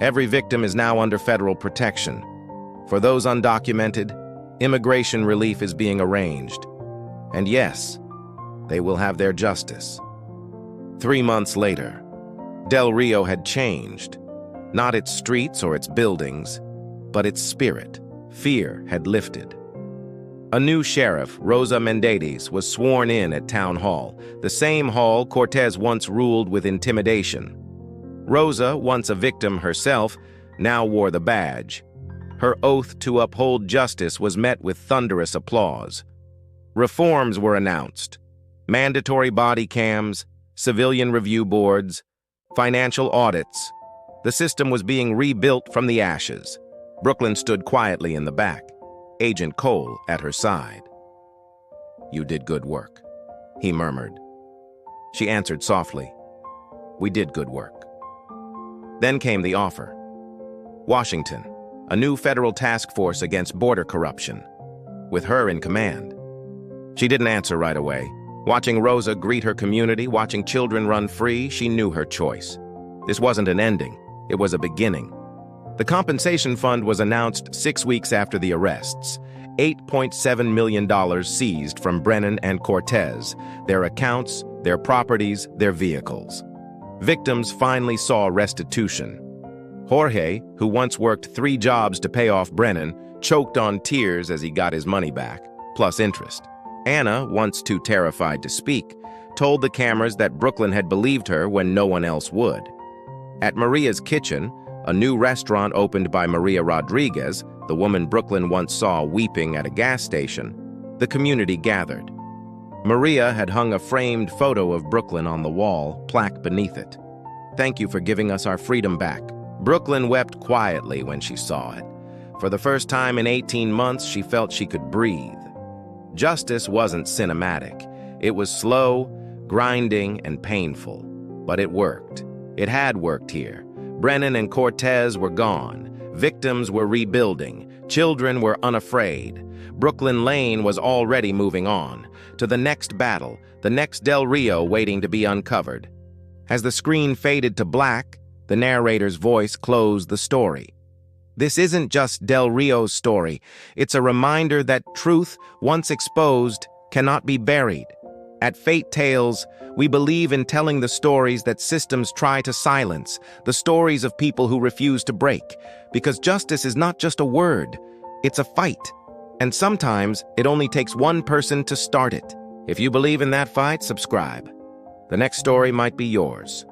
Every victim is now under federal protection. For those undocumented, immigration relief is being arranged. And yes, they will have their justice." 3 months later, Del Rio had changed. Not its streets or its buildings, but its spirit. Fear had lifted. A new sheriff, Rosa Mendez, was sworn in at Town Hall, the same hall Cortez once ruled with intimidation. Rosa, once a victim herself, now wore the badge. Her oath to uphold justice was met with thunderous applause. Reforms were announced: mandatory body cams, civilian review boards, financial audits. The system was being rebuilt from the ashes. Brooklyn stood quietly in the back, Agent Cole at her side. "You did good work," he murmured. She answered softly, "We did good work." Then came the offer. Washington, a new federal task force against border corruption, with her in command. She didn't answer right away. Watching Rosa greet her community, watching children run free, she knew her choice. This wasn't an ending, it was a beginning. The compensation fund was announced 6 weeks after the arrests. $8.7 million seized from Brennan and Cortez, their accounts, their properties, their vehicles. Victims finally saw restitution. Jorge, who once worked 3 jobs to pay off Brennan, choked on tears as he got his money back, plus interest. Anna, once too terrified to speak, told the cameras that Brooklyn had believed her when no one else would. At Maria's Kitchen, a new restaurant opened by Maria Rodriguez, the woman Brooklyn once saw weeping at a gas station, the community gathered. Maria had hung a framed photo of Brooklyn on the wall, plaque beneath it. "Thank you for giving us our freedom back." Brooklyn wept quietly when she saw it. For the first time in 18 months, she felt she could breathe. Justice wasn't cinematic. It was slow, grinding, and painful. But it worked. It had worked here. Brennan and Cortez were gone. Victims were rebuilding. Children were unafraid. Brooklyn Lane was already moving on to the next battle, the next Del Rio waiting to be uncovered. As the screen faded to black, the narrator's voice closed the story. This isn't just Del Rio's story. It's a reminder that truth, once exposed, cannot be buried. At Fate Tales, we believe in telling the stories that systems try to silence, the stories of people who refuse to break, because justice is not just a word, it's a fight. And sometimes it only takes one person to start it. If you believe in that fight, subscribe. The next story might be yours.